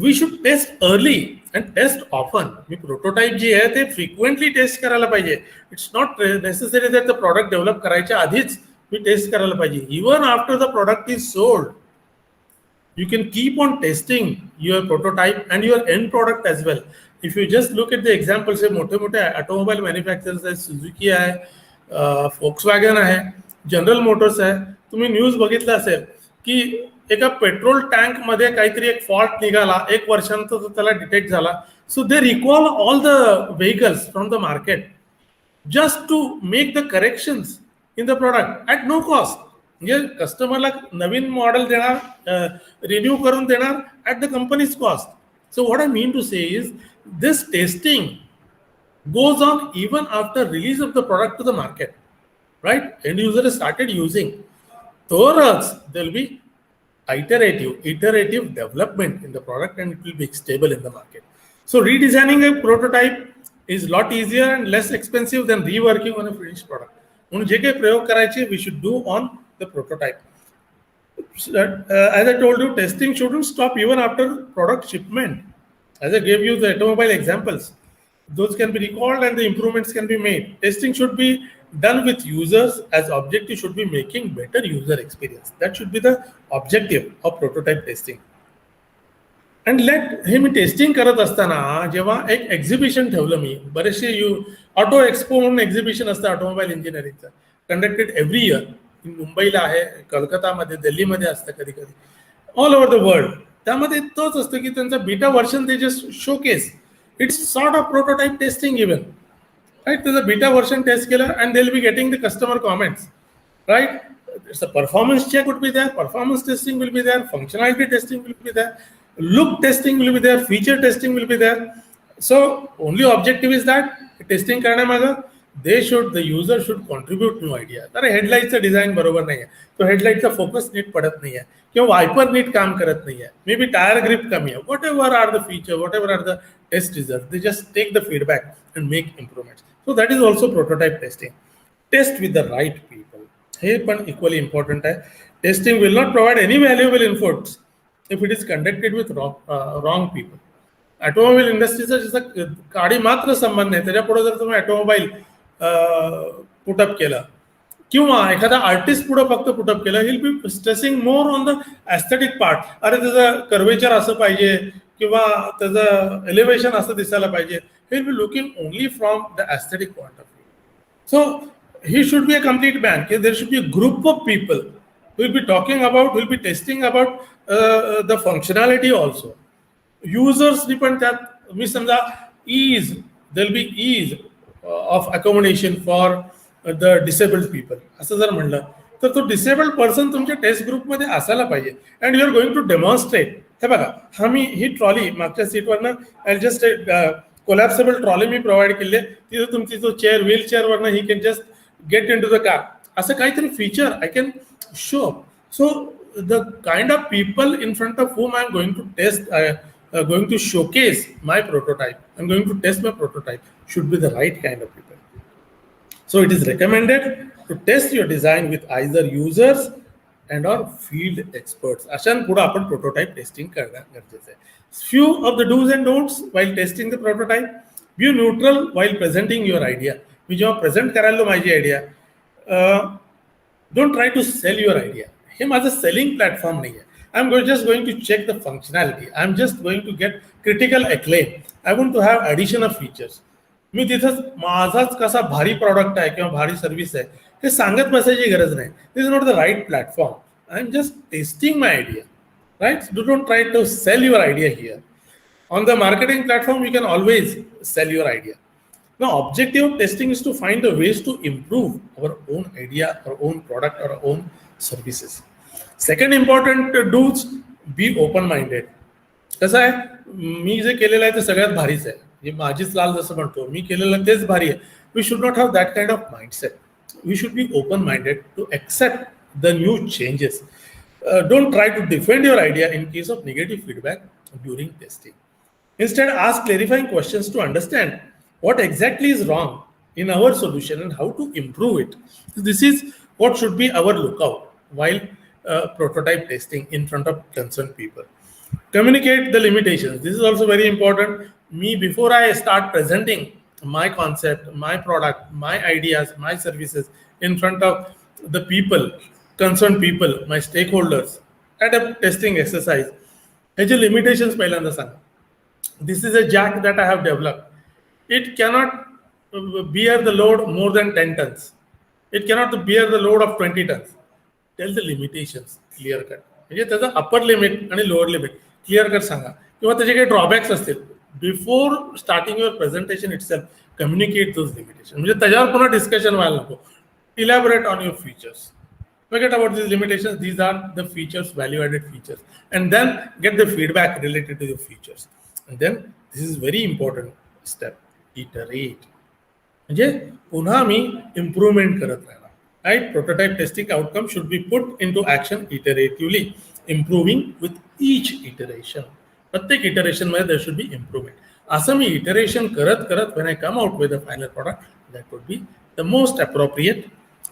we should test early and test often. मी प्रोटोटाइप जे आहे ते फ्रिक्वेंटली टेस्ट करायला पाहिजे. It's not necessary that the product develop करायच्या आधीच मी test करायला पाहिजे. Even after the product is sold, you can keep on testing your prototype and your end product as well. If you just look at the examples, say मोठे automobile manufacturers आहे, Suzuki आहे, Volkswagen आहे, general Motors आहे. तुम्ही news बघितलं असेल की एका पेट्रोल टँक मध्ये काहीतरी एक फॉल्ट निघाला, 1 वर्षानंतर त्याला डिटेक्ट झाला. So they recall all the vehicles from the market just to make the corrections in the product at no cost. म्हणजे कस्टमरला नवीन मॉडेल देणार, रिन्यू करून देणार at the company's cost. So what I mean to say is this testing goes on even after release of the product to the market. right? End user started using. Torus, there will be iterative development in the product, and it will be stable in the market. So redesigning a prototype is a lot easier and less expensive than reworking on a finished product. म्हणून जे काही प्रयोग करायचे, we should do on the prototype. As I told you, testing shouldn't stop even after product shipment. As I gave you the automobile examples, those can be recalled and the improvements can be made. Testing should be done with users, as objective should be making better user experience. That should be the objective of prototype testing. And हे मी testing करत असताना जेव्हा एक exhibition ठेवलं मी, बरेचसे auto expo म्हणून एक्झिबिशन असतं ऑटोमोबाईल इंजिनिअरिंगचं, कंडक्टेड एव्हरी इयर. मुंबईला आहे, कलकत्तामध्ये, दिल्लीमध्ये असतं कधी कधी, ऑल ओव्हर द वर्ल्ड. त्यामध्ये तोच असतं की त्यांचा बीटा व्हर्जन ते just showcase. It's sort of prototype testing even, right. त्याचं बीटा व्हर्जन टेस्ट केलं and they will be getting the customer comments, right. It's a performance check would be there, performance testing will be there, functionality testing will be there, look testing will be there, feature testing will be there. So only objective is that testing करण्यामागे the user should contribute new idea. तर हेडलाईटचं design बरोबर नाही आहे, तो हेडलाईटचा focus NEET पडत नाही आहे, किंवा वायपर नीट काम करत नाही आहे, मे बी टायर ग्रिप कमी आहे. Whatever are the feature, whatever are the test result, they just take the feedback and make improvement. So that is also prototype testing. Test with the right people, हे पण equally important आहे. Testing will not provide any valuable inputs if it is conducted with wrong people. Automobile इंडस्ट्रीचा जसं गाडी मात्र संबंध नाही, त्याच्यापुढे जर तुम्ही ऑटोमोबाईल पुटअप केलं किंवा एखादा आर्टिस्ट पुढे फक्त पुटअप केलं, will be stressing more on the aesthetic part. अरे त्याचं कर्वेचर असं पाहिजे किंवा त्याचं एलिव्हेशन असं दिसायला पाहिजे. He will be looking only from the aesthetic point of view. So he should be a complete man. There should be a group of people who will be talking about, will be testing about the functionality also. Users depend that मी समजा ease, there will be ease of accommodation for the disabled people असं जर म्हणलं तर तो disabled person तुमच्या test ग्रुपमध्ये असायला पाहिजे. And you are going to demonstrate. हे बघा, ही ट्रॉली मागच्या सीटवरनं जस्ट कोलॅप्सेबल ट्रॉली मी प्रोव्हाइड केली आहे. तिथं तुमची जो चेअर, व्हील चेअरवरनं he can just get into the car. असं काहीतरी feature I can show. So the kind of people in front of whom I'm going to test, going to showcase my prototype, I'm going to test my prototype, should be the right kind of people. So it is recommended to test your design with either users and or field experts. अशान पुढे आपण prototype testing करणं गरजेचं आहे. Few of the do's and don'ts while testing the prototype. Be neutral while presenting your idea. मी जेव्हा present करायला माझी idea, don't try to sell your idea. हे माझं सेलिंग प्लॅटफॉर्म नाही आहे. I am just going to check the functionality. I am just going to get critical acclaim. I want to have addition of features. मी तिथंच माझाच कसा भारी product आहे किंवा भारी सर्व्हिस आहे हे सांगत बसायची गरज नाही. This is not the right platform. I am just testing my idea, right. Don't try to sell your idea here. On the marketing platform you can always sell your idea. Now, objective of testing is to find the ways to improve our own idea, our own product, our own services. Second important do's, be open-minded. कसं आहे, मी जे केलेलं आहे ते सगळ्यात भारीच आहे, हे माझीच लाल जसं म्हणतो, मी केलेलं तेच भारी आहे. We should not have that kind of mindset. We should be open-minded to accept the new changes. Don't try to defend your idea in case of negative feedback during testing. Instead, ask clarifying questions to understand what exactly is wrong in our solution and how to improve it. This is what should be our lookout while prototype testing in front of concerned people. Communicate the limitations. This is also very important. Before I start presenting my concept, my product, my ideas, my services in front of the people, concerned people, my stakeholders, at a testing exercise, ह्याचे limitations पहिल्यांदा सांगा. This is a jack that I have developed. It cannot bear the load more than 10 tons. It cannot bear the load of 20 tons. Tell the limitations, clear cut. म्हणजे त्याचा upper limit आणि lower limit clear cut सांगा, किंवा त्याचे काही drawbacks असतील. Before starting your presentation itself communicate those limitation. म्हणजे त्याच्यावर पुन्हा डिस्कशन व्हायला नको. Elaborate on your features. Forget about these limitations. These are the features, value-added features, and then get the feedback related to the features. And then this is very important step. Iterate. म्हणजे पुन्हा मी improvement करत राहणार. right? Prototype testing outcome should be put into action iteratively, improving with each iteration. प्रत्येक iteration मध्ये there should be improvement. असं मी iteration करत करत when I come out with a final product, that would be the most appropriate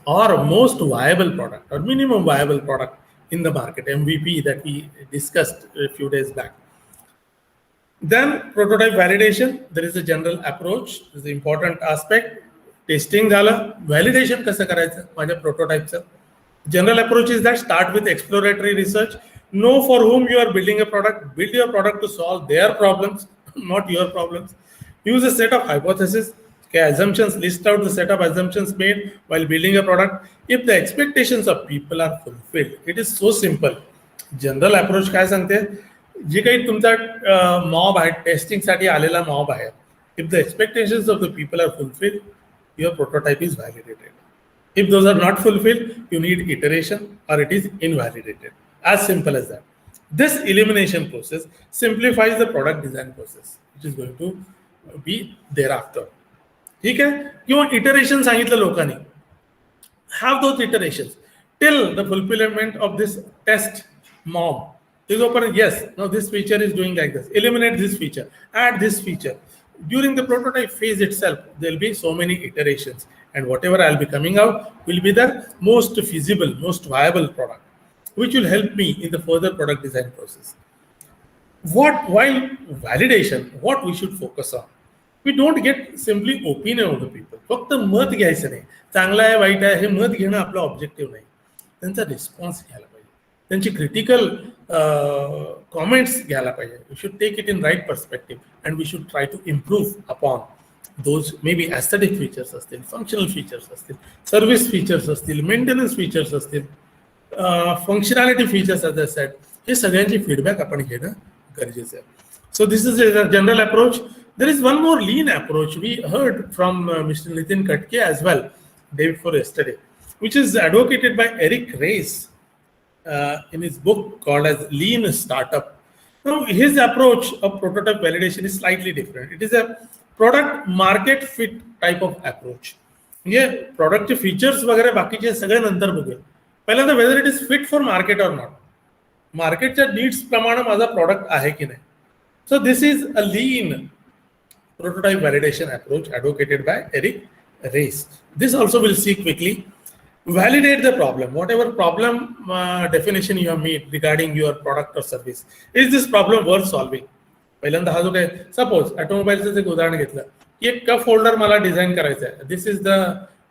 or most viable product or minimum viable product in the market, MVP that we discussed a few days back. Then prototype validation, there is a general approach, this is the important aspect. Testing झालं, validation कसं करायचं माझ्या प्रोटोटाईपचं. General approach is that start with exploratory research, know for whom you are building a product, build your product to solve their problems, not your problems. Use a set of hypotheses, okay, assumptions, list out the set of assumptions made while building a product. If the expectations of people are fulfilled, it is so simple. General approach काय सांगते, जे काही तुमचा mob आहे, टेस्टिंगसाठी आलेला mob आहे, if the expectations of the people are fulfilled, your prototype is validated. If those are not fulfilled, you need iteration or it is invalidated. As simple as that. This elimination process simplifies the product design process, which is going to be thereafter. ठीक है? किंवा iteration सांगितलं लोकांनी. Have those iterations till the fulfillment of this test mob. This open, yes, now this feature is doing like this. Eliminate this feature, add this feature. During the prototype phase itself, there will be so many iterations, and whatever I'll be coming out will be the most feasible, most viable product, which will help me in the further product design process. While validation, what we should focus on, we don't get simply opinion of the people. फक्त मत घ्यायचं नाही, चांगला आहे white आहे हे मत घेणं आपलं ऑब्जेक्टिव्ह नाही, त्यांचा रिस्पॉन्स घ्यायला पाहिजे, त्यांची क्रिटिकल comments घ्यायला पाहिजे. We should take it in right perspective and we should try to improve upon those maybe aesthetic features असतील, functional features असतील, service features असतील, maintenance features असतील, functionality features as I said, हे सगळ्यांची feedback आपण घेणं गरजेचं आहे. So this is a general approach. There is one more lean approach we heard from Mr. Nitin Katke as well day before yesterday, which is advocated by Eric Ries in his book called as Lean Startup. Now, his approach of prototype validation is slightly different. It is a product market fit type of approach. म्हणजे प्रॉडक्टचे features वगैरे बाकीचे सगळे नंतर बघूया. पहिल्यांदा whether it is fit for market or not, मार्केटच्या needs प्रमाणे माझा प्रॉडक्ट आहे की नाही. So this is a lean prototype validation approach advocated by Eric Ries. This also we'll see quickly. Validate the problem, whatever problem definition you have made regarding your product or service. Is this problem worth solving? पहिल्यांदा हा जो काय, suppose ऑटोमोबाईलचं एक उदाहरण घेतलं की एक cup holder मला डिझाईन करायचं आहे. This is the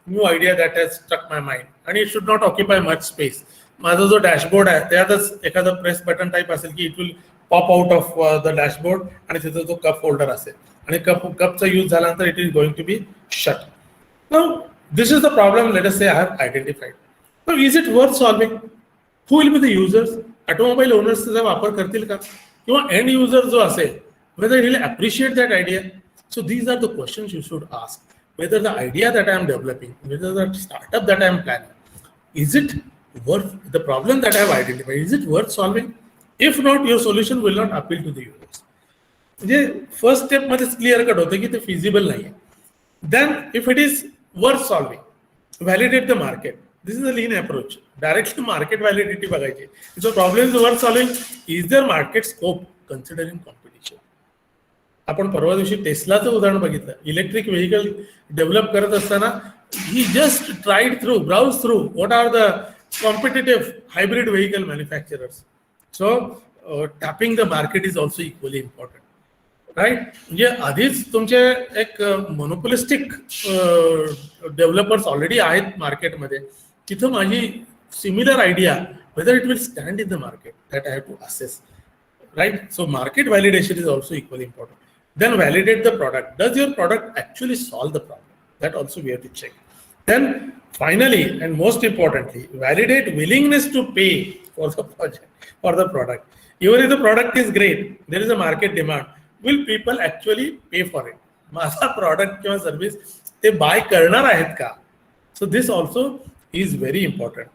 new idea that has struck my mind आणि it should not occupy much space. माझा जो डॅशबोर्ड आहे त्यातच एखादं प्रेस बटन टाईप असेल की it will pop out of the dashboard आणि तिथं जो कप होल्डर असेल आणि कपचा यूज झाल्यानंतर it is going to be shut. Now this is the problem let us say I have identified. Now is it worth solving? Who will be the users? Automobile ओनर्सचा वापर करतील का, किंवा and user जो असेल whether he will appreciate that idea? So these are the questions you should ask. Whether the idea that I am developing, whether the startup that I am planning, is it worth the problem that I have identified? Is it worth solving? If not, your solution will not appeal to the users. म्हणजे first step मध्येच clear cut होतं की ते feasible नाही आहे. Then if it is worth solving, validate the market. This is a lean approach. Directly market validity बघायची. जो problem is worth solving, is there market scope considering competition. आपण परवा दिवशी टेस्लाचं उदाहरण बघितलं. इलेक्ट्रिक व्हेकल डेव्हलप करत असताना he just tried through, browse through what are the competitive hybrid vehicle manufacturers. So tapping the market is also equally important, right. म्हणजे आधीच तुमचे एक मोनोपोलिस्टिक डेव्हलपर्स ऑलरेडी आहेत मार्केटमध्ये. तिथं माझी similar idea whether it will stand in the market, that I have to assess, right? So market validation is also equally important. Then validate the product. Does your product actually solve the problem? That also we have to check. Then finally and most importantly, validate willingness to pay for the project, for the product. Even if the product is great, there is a market demand. Will people actually pay for it? माझा product किंवा service ते buy करणार आहेत का? So this also is very important.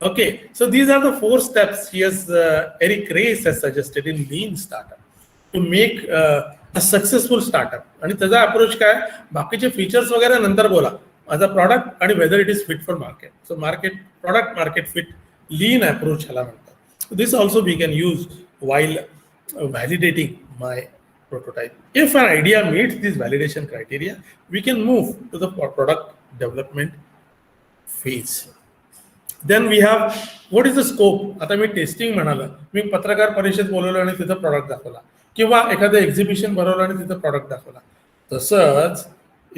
Okay, so these are the 4 steps Eric Ries has suggested in Lean Startup to make a successful startup. आणि त्याचा approach काय, बाकीचे फीचर्स वगैरे नंतर बोला, as a product and whether it is fit for market. So product market fit, lean approach ह्याला म्हणतात. So this also we can use while validating my prototype. If an idea meets these validation criteria, we can move to the product development phase. Then we have what is the scope. आता मी testing म्हणाला, मी पत्रकार परिषद बोलवलं आणि तिथं product दाखवला, किंवा एखादं एक्झिबिशन भरवलं आणि तिथं प्रॉडक्ट दाखवला. तसंच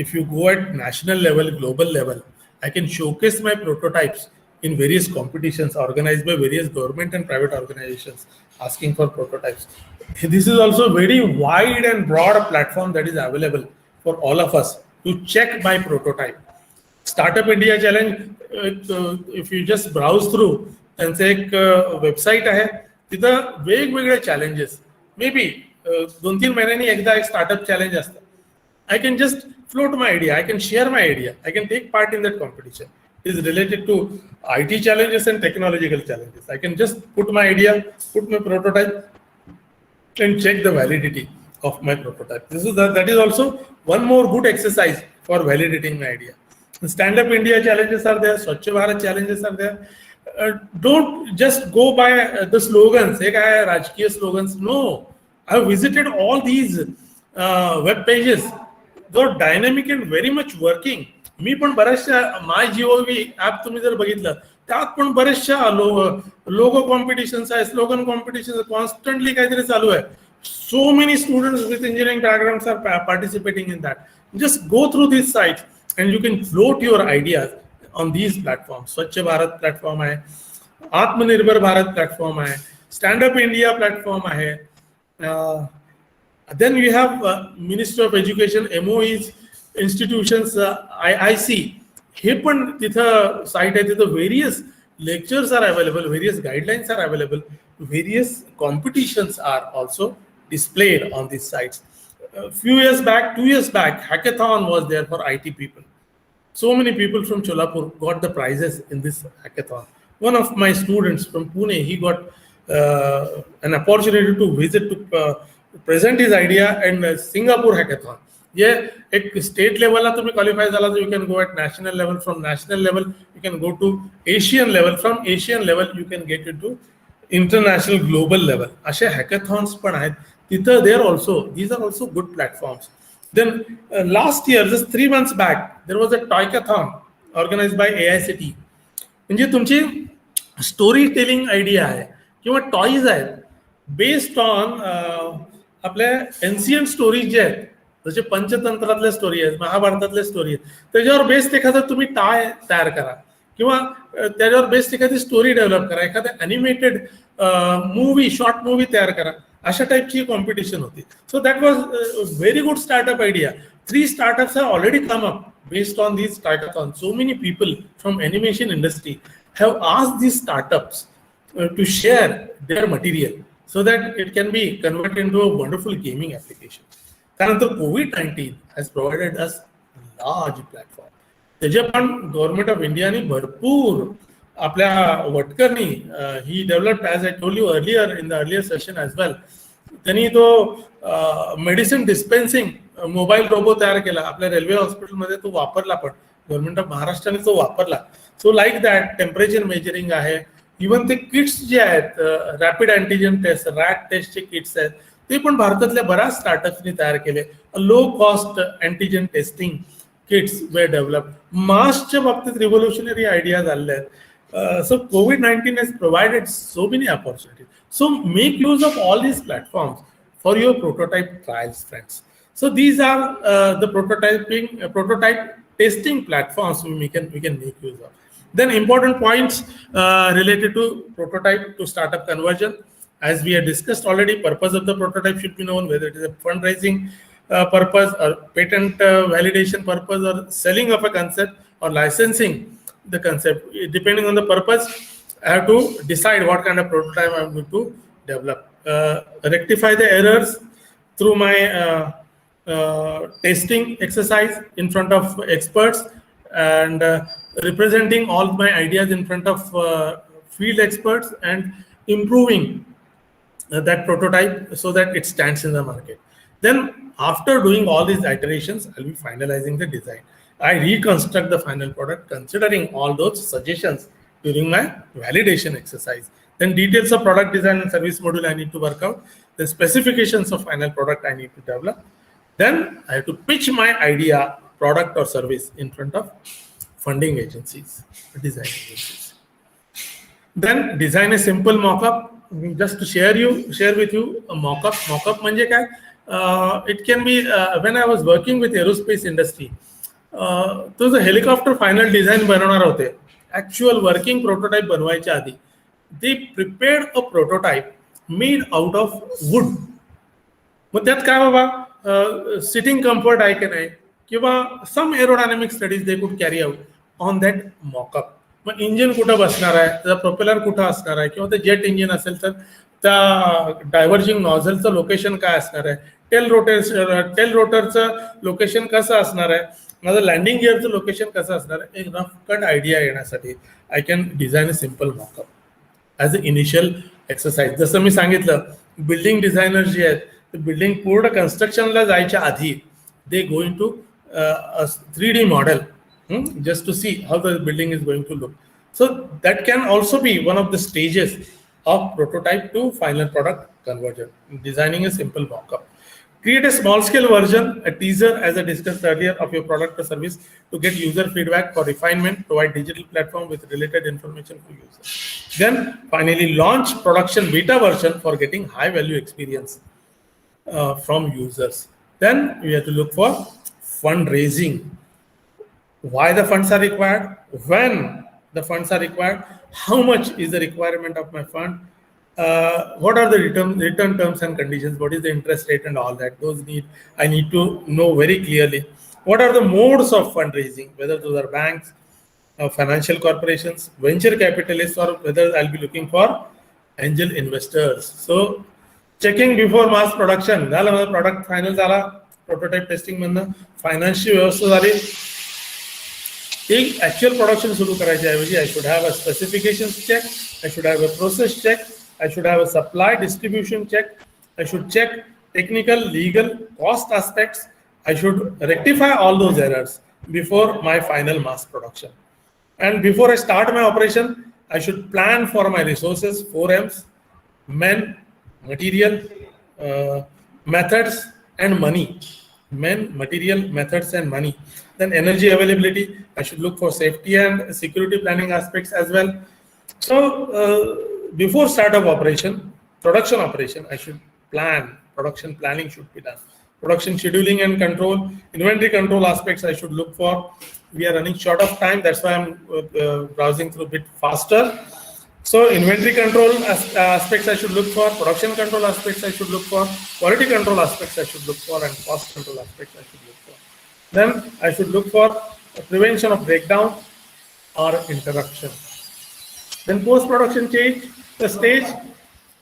if you go at national level, global level, I can showcase my prototypes in various competitions organized by various government and private organizations asking for prototypes. This is also a very wide and broad platform that is available for all of us to check my prototype. Startup India Challenge, if you just browse through, त्यांचं एक website आहे, तिथं वेगवेगळे challenges, may be 2-3 महिन्यांनी एकदा एक startup challenge असतं. I can just float my idea, I can share my idea, I can take part in that competition. It is related to IT challenges and technological challenges. I can just put my idea, put my prototype, and check the validity of my prototype. That is also one more good exercise for validating my idea. Stand Up India challenges are there, Swachh Bharat challenges are there. Don't just go by the slogans, Rajkiya slogans. No, I have visited all these web pages. They're dynamic and very much working. मी पण बऱ्याचशा MyGov app तुम्ही जर बघितलं, त्यात पण बरेचशा लोगो competitions आहे, slogan competition, constantly काहीतरी चालू आहे. So many students with engineering backgrounds are participating in that. Just go through these sites and you can float your ideas on these platforms. Swachh Bharat platform hai, Atmanirbhar Bharat platform hai, Stand Up India platform hai. Then we have Ministry of Education, MOEs, institutions, IIC. हे पण तिथं site आहे, तिथं various lectures are available, various guidelines are available, various competitions are also displayed on these sites. A few years back, 2 years back, hackathon was there for IT people. So many people from Cholapur got the prizes in this hackathon. One of my students from Pune, he got an opportunity to visit to present his idea in Singapore hackathon. ये एक state लेवलला तुम्ही qualify झाला तर you can go at national level, from national level you can go to Asian level, from Asian level you can get it to international global level. असे hackathons पण आहेत तिथं. There also these are also good platforms. Then last year, just 3 months back, there was a toycathon organized by AICT. म्हणजे तुमची story telling idea आहे किंवा toys आहेत based on आपल्या एन्शियंट स्टोरीज जे आहेत, जसे पंचतंत्रातल्या स्टोरी आहेत, महाभारतातल्या स्टोरी आहेत, त्याच्यावर बेस्ड एखादा तुम्ही टाय तयार करा किंवा त्याच्यावर बेस्ड एखादी स्टोरी डेव्हलप करा, एखादा ॲनिमेटेड मूवी, शॉर्ट मूवी तयार करा. अशा टाईपची कॉम्पिटिशन होती. So that was very good startup idea. 3 startups have already come up based on these hackathons. So many people from animation industry have asked these startups to share their material so that it can be converted into a wonderful gaming application. त्यानंतर COVID-19 has provided us a large platform. त्याचे पण government of इंडियाने भरपूर आपल्या वटकरनी he developed, as I told you earlier in the earlier session as well. त्यांनी तो medicine डिस्पेन्सिंग mobile robo तयार केला आपल्या रेल्वे हॉस्पिटलमध्ये, तो वापरला पण गव्हर्नमेंट ऑफ महाराष्ट्राने तो वापरला. So like that temperature measuring आहे. इव्हन ते किट्स जे आहेत रॅपिड अँटीजन टेस्ट, रॅट टेस्टचे किट्स आहेत, ते पण भारतातल्या बऱ्याच स्टार्टअप्सनी तयार केले. Low cost antigen testing kits were develop. मास्कच्या बाबतीत रिव्होल्युशनरी आयडियाज आलेले आहेत. So COVID-19 has provided so many opportunities. So make use of all these platforms for your prototype trials, friends. So these are the prototype testing platforms we can make use of. Then important points related to prototype to startup conversion. As we have discussed already, purpose of the prototype should be known, whether it is a fundraising purpose or patent validation purpose or selling of a concept or licensing the concept. Depending on the purpose, I have to decide what kind of prototype I'm going to develop. Rectify the errors through my testing exercise in front of experts and representing all my ideas in front of field experts and improving that prototype so that it stands in the market. Then after doing all these iterations, I'll be finalizing the design. I reconstruct the final product considering all those suggestions during my validation exercise. Then details of product design and service module I need to work out. The specifications of final product I need to develop. Then I have to pitch my idea, product or service in front of funding agencies, design agencies. Then design a simple mock-up. Just to share with you a mock-up. Mock-up म्हणजे काय? It can be when I was working with aerospace industry. तो जो helicopter final design बनवणार होते, actual working prototype बनवायच्या आधी they prepared a prototype made out of wood. मग त्यात काय बाबा सिटिंग कम्फर्ट आहे की नाही, किंवा some aerodynamic studies they could carry out on that mockup. मग इंजिन कुठं बसणार आहे, त्याचा प्रोपेलर कुठं असणार आहे, किंवा ते जेट इंजिन असेल तर त्या डायव्हर्जिंग नॉझलचं लोकेशन काय असणार आहे, टेल रोटरचं लोकेशन कसं असणार आहे, माझं लँडिंग गिअरचं लोकेशन कसं असणार आहे, एक रफ कट आयडिया येण्यासाठी I can design a simple mock-up as a initial exercise. जसं मी सांगितलं, बिल्डिंग डिझायनर जे आहेत ते बिल्डिंग पूर्ण कन्स्ट्रक्शनला जायच्या आधी they going to 3D model just to see how the building is going to look. So that can also be one of the stages of prototype to final product conversion, designing a simple mock-up. Create a small scale version, a teaser as I discussed earlier of your product or service to get user feedback for refinement, provide digital platform with related information for users. Then finally launch production beta version for getting high value experience from users. Then we have to look for fundraising. Why the funds are required, when the funds are required, how much is the requirement of my fund, what are the return terms and conditions, what is the interest rate and all that. I need to know very clearly. What are the modes of fundraising, whether those are banks, financial corporations, venture capitalists, or whether I'll be looking for angel investors. So checking before mass production. झालं product final झाला, prototype testing मधनं financial व्यवस्था झाली. एक actual production सुरू करायच्या ऐवजी I should have a specification check, I should have a process check, I should have a supply distribution check, I should check technical, legal, cost aspects. I should rectify all those errors before my final mass production. And before I start my operation, I should plan for my resources, 4Ms, men, material, methods, and money. Men, material, methods, and money. Then energy availability, I should look for safety and security planning aspects as well. So before start of operation, production operation, I should plan, production planning should be done. Production scheduling and control, inventory control aspects I should look for. We are running short of time, that's why I'm browsing through a bit faster. So inventory control aspects I should look for, production control aspects I should look for, quality control aspects I should look for, and cost control aspects I should look for. Then I should look for prevention of breakdown or interruption. Then post-production stage,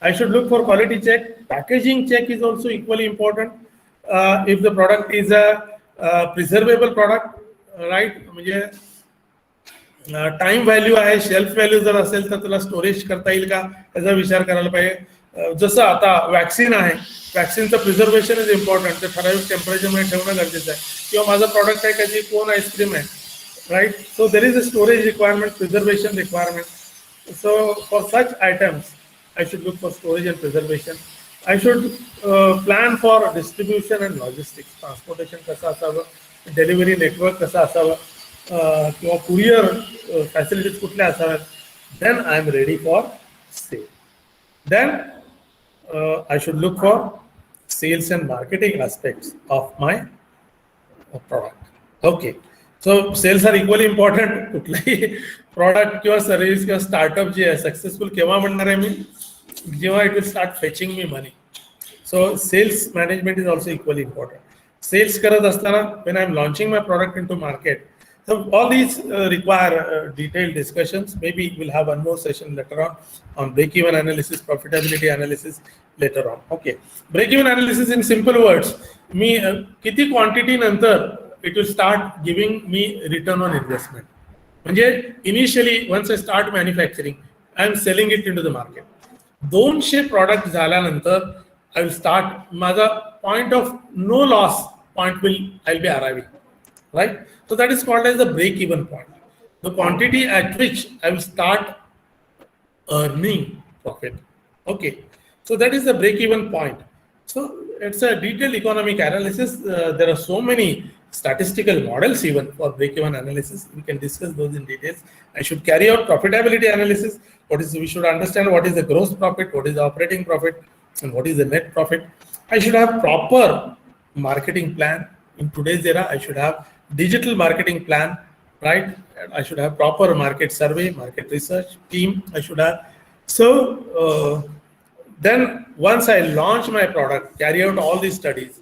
I should look for quality check. Packaging check is also equally important. If the product is a preservable product, right? म्हणजे time value आहे, shelf value जर असेल तर त्याला storage करता येईल का याचा विचार करायला पाहिजे. जसं आता वॅक्सिन आहे, वॅक्सिनचं प्रिझर्वेशन इज इम्पॉर्टंट, ते ठराविक टेम्परेचरमध्ये ठेवणं गरजेचं आहे. किंवा माझं प्रॉडक्ट आहे कधी कोन आईस्क्रीम आहे, right? So there is a storage requirement, preservation requirement. So for such items I should look for storage and preservation. I should plan for distribution and logistics, transportation कसं असावं, delivery network कसं असावं, किंवा courier facilities कुठल्या असाव्यात. Then I am ready for sale. Then I should look for sales and marketing aspects of my product. Okay, so sales are equally important. कुठलाही product किंवा service किंवा स्टार्टअप जे आहे सक्सेसफुल केव्हा म्हणणार आहे मी, जेव्हा it will start fetching me money. So sales management is also equally important. Sales करत असताना when I am launching my product into market, so all these require detailed discussions. Maybe we'll have one more session later on break-even analysis, profitability analysis later on. Okay, break-even analysis in simple words, me किती quantity नंतर it will start giving me return on investment. म्हणजे initially once I start manufacturing, I am selling it into the market. 200 product झाल्यानंतर I will start, माझा point of no loss point I'll be arriving. right? So that is called as the break-even point. The quantity at which I will start earning profit. Okay, so that is the break-even point. So it's a detailed economic analysis. There are so many statistical models even for break-even analysis. We can discuss those in details. I should carry out profitability analysis. We should understand what is the gross profit, what is the operating profit, and what is the net profit. I should have proper marketing plan. In today's era, I should have digital marketing plan, right? I should have proper market survey, market research team. I should have. So then once I launch my product, carry out all these studies,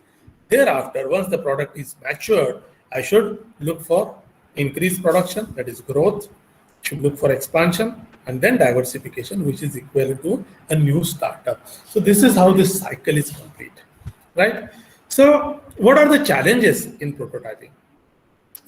thereafter, once the product is matured, I should look for increased production, that is growth, should look for expansion, and then diversification, which is equivalent to a new startup. So this is how this cycle is complete, right? So what are the challenges in prototyping?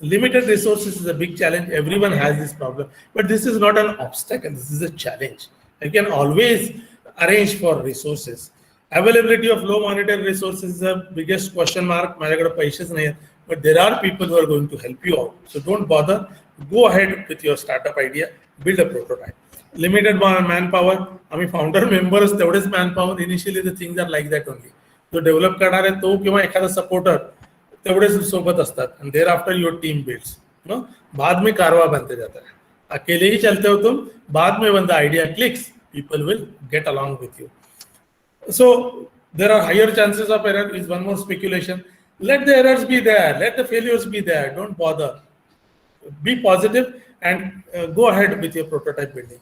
Limited resources is a big challenge. Everyone has this problem, but this is not an obstacle. This is a challenge. You can always arrange for resources. Availability of low monetary resources is the biggest question mark. But there are people who are going to help you out. So don't bother. Go ahead with your startup idea. Build a prototype. Limited manpower. I mean, founder members, तेवढेच manpower. Initially, the things are like that only. जो develop करणार आहे तो किंवा एखादा supporter तेवढेच सोबत असतात and thereafter your team builds. No? बाद में कारवा बनते जाता है. अकेले ही चलते हो तुम, बाद में when the idea clicks, people will get along with you. So there are higher chances of error is one more speculation. Let the errors be there. Let the failures be there. Don't bother. Be positive and go ahead with your prototype building.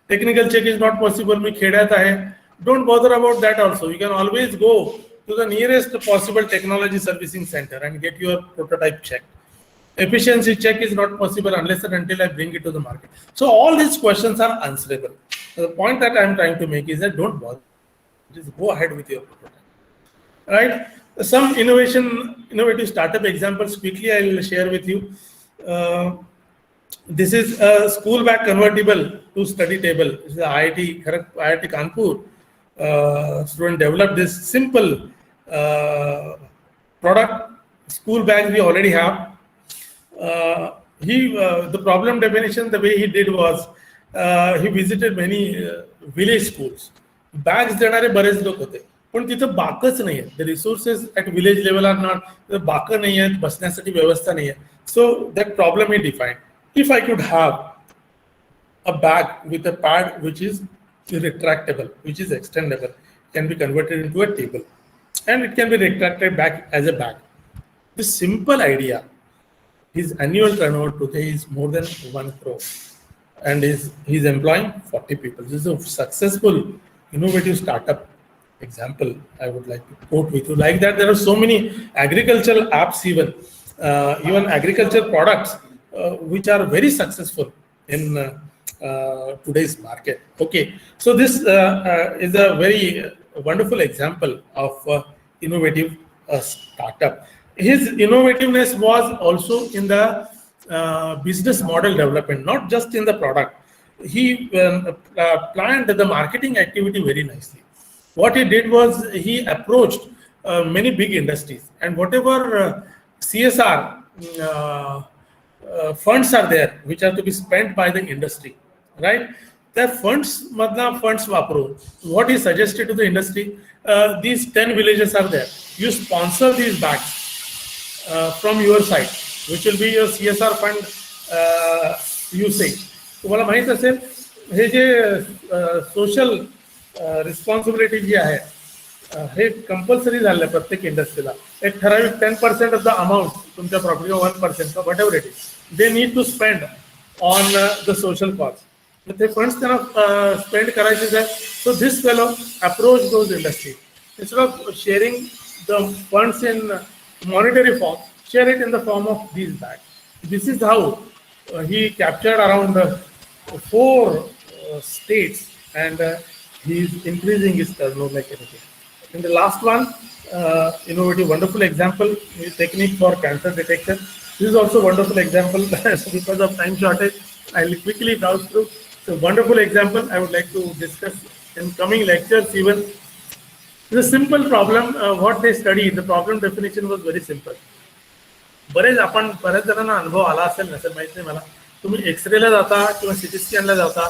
Technical check is not possible. मी खेड्यात आहे. Don't bother about that also. You can always go to the nearest possible technology servicing center and get your prototype checked. Efficiency check is not possible unless and until I bring it to the market. So all these questions are answerable. The point that I'm trying to make is that don't bother. Just go ahead with your prototype. Right? Some innovative startup examples quickly I will share with you. This is a school bag convertible to study table. This is the IIT Kanpur. Student developed this simple product. School bags we already have. The problem definition, the way he did was he visited many village schools. Bags देणारे बरेच लोक होते पण तिथं बाकच नाही आहे. The resources at village level are not. बाकं नाही आहेत, बसण्यासाठी व्यवस्था नाही आहे. So that problem he defined. If I could have a bag with a pad which is retractable, which is extendable, can be converted into a table, and it can be retracted back as a bag. This simple idea, his annual turnover today is more than 1 crore, and he's employing 40 people. This is a successful, innovative startup example I would like to quote with you. Like that, there are so many agricultural apps, even agricultural products, which are very successful in today's market. Okay, so this is a very wonderful example of innovative startup. His innovativeness was also in the business model development, not just in the product. He planned the marketing activity very nicely. What he did was he approached many big industries, and whatever CSR funds are there, which are to be spent by the industry, right? The funds vapro. What he suggested to the industry, these 10 villages are there. You sponsor these bags from your side, which will be your CSR fund usage. तुम्हाला माहित असेल हे जे social responsibility जी आहे हे compulsory झालं प्रत्येक इंडस्ट्रीला. एक ठराविक 10% of the amount तुमच्या property 1% whatever it is they need to spend on the social cause. ते फंड्स त्यांना स्पेंड करायचे आहेत. So this fellow approach those industry instead of sharing the funds in monetary form, share it in the form of these bags. This is how he captured around 4 states, and he is increasing his turnover like anything. And the last one, innovative, wonderful example, technique for cancer detection. This is also a wonderful example. So because of time shortage, I will quickly browse through. So wonderful example I would like to discuss in coming lectures even. The simple problem, what they studied, the problem definition was very simple. बऱ्याच जणांना अनुभव आला असेल नसेल माहित नाही मला. तुम्ही एक्सरेला जाता किंवा सिटी स्कॅनला जाता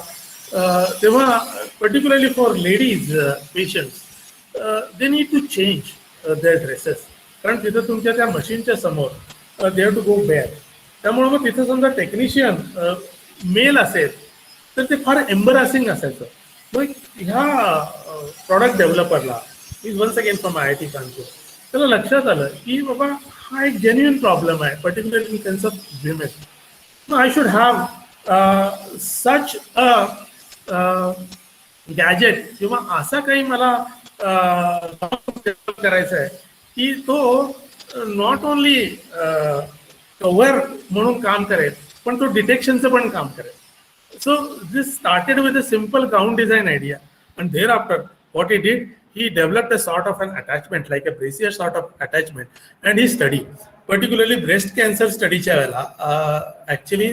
तेव्हा particularly for ladies patients they need to change their dresses, कारण तिथं तुमच्या त्या मशीनच्या समोर they have to go bare. त्यामुळे मग तिथं समजा टेक्निशियन मेल असेल तर ते फार एम्बरासिंग असायचं. मग ह्या प्रॉडक्ट डेव्हलपरला is once again from IIT Kanpur त्याला लक्षात आलं की बाबा हा एक जेन्युइन प्रॉब्लेम आहे, particularly in sense of women. मग I should have such a gadget किंवा असा काही मला डेव्हलप करायचा आहे की तो नॉट ओनली कव्हर म्हणून काम करेल पण तो डिटेक्शनचं पण काम करेल. So this started with a simple gown design idea, and thereafter what he did, he developed a sort of an attachment, like a brassiere sort of attachment, and he studied particularly breast cancer study च्या वेळेला actually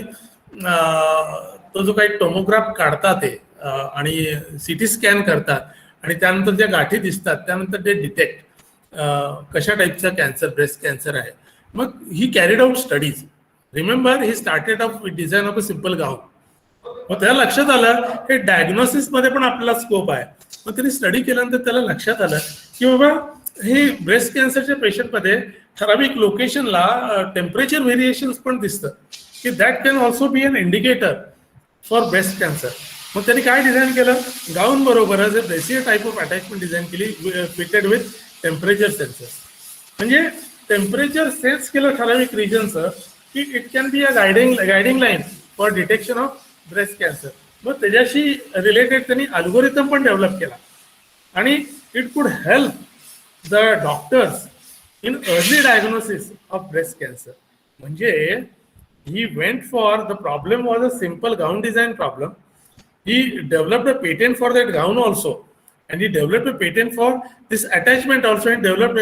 तो जो काही tomograph काढतात ते आणि CT scan करतात आणि त्यानंतर ज्या गाठी दिसतात त्यानंतर ते डिटेक्ट कशा टाईपचा कॅन्सर ब्रेस्ट कॅन्सर आहे. मग he carried out studies. Remember he started off with design of a simple gown. मग त्याला लक्षात आलं हे डायग्नोसिस मध्ये पण आपल्याला स्कोप आहे. मग त्यांनी स्टडी केल्यानंतर त्याला लक्षात आलं की बाबा हे ब्रेस्ट कॅन्सरच्या पेशंटमध्ये ठराविक लोकेशनला टेम्परेचर व्हेरिएशन्स पण दिसतं की that can also be an indicator for breast cancer. मग त्यांनी काय डिझाईन केलं, गाऊन बरोबरच brassiere type of attachment design केली फिटेड विथ टेम्परेचर सेन्सर्स. म्हणजे टेम्परेचर सेन्स केलं ठराविक रिजनचं की it can be a guiding line for detection of breast cancer. मग त्याच्याशी रिलेटेड त्यांनी अल्गोरिथम पण डेव्हलप केला आणि it could help the doctors in early diagnosis of breast cancer. म्हणजे he went for the problem was a simple gown design problem. He developed a patent for that gown also and he developed a patent for this attachment also, and developed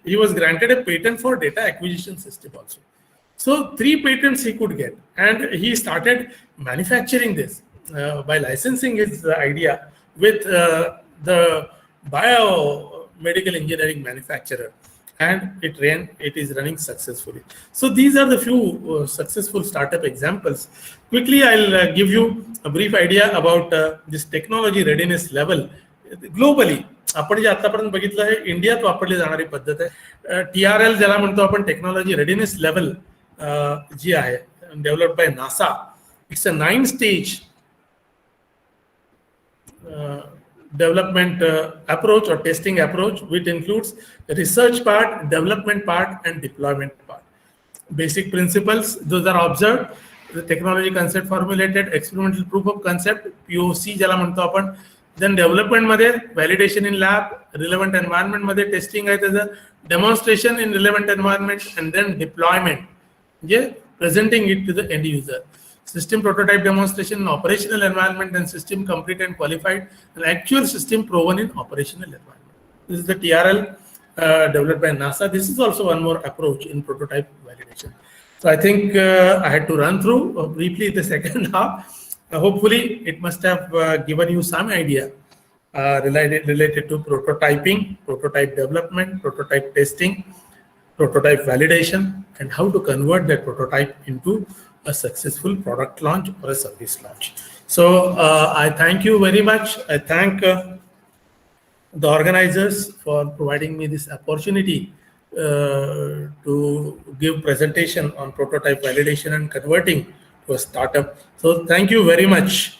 he was granted a patent for data acquisition system also. So 3 patents he could get, and he started manufacturing this by licensing his idea with the biomedical engineering manufacturer, and it is running successfully. So these are the few successful startup examples. Quickly I'll give you a brief idea about this technology readiness level globally. आपण जे आतापर्यंत बघितलं आहे इंडियात वापरली जाणारी पद्धत आहे TRL ज्याला म्हणतो आपण, टेक्नॉलॉजी रेडीनेस लेवल जी आहे developed by NASA. It's a 9 stage development approach or testing approach, which includes the research part, development part, and deployment part. Basic principles, those are observed. The technology concept formulated, experimental proof of concept, POC ज्याला म्हणतो आपण. Then development मध्ये validation in lab, relevant environment मध्ये testing आहे त्याचं, demonstration in relevant environment, and then deployment म्हणजे presenting it to the end user. System prototype demonstration in operational environment, and system complete and qualified, and actual system proven in operational environment. This is the TRL developed by NASA. This is also one more approach in prototype validation. So I think I had to run through briefly the second half. Hopefully it must have given you some idea related to prototyping, prototype development, prototype testing, prototype validation, and how to convert that prototype into a successful product launch or a service launch. So I thank you very much. I thank the organizers for providing me this opportunity to give presentation on prototype validation and converting to a startup. So thank you very much.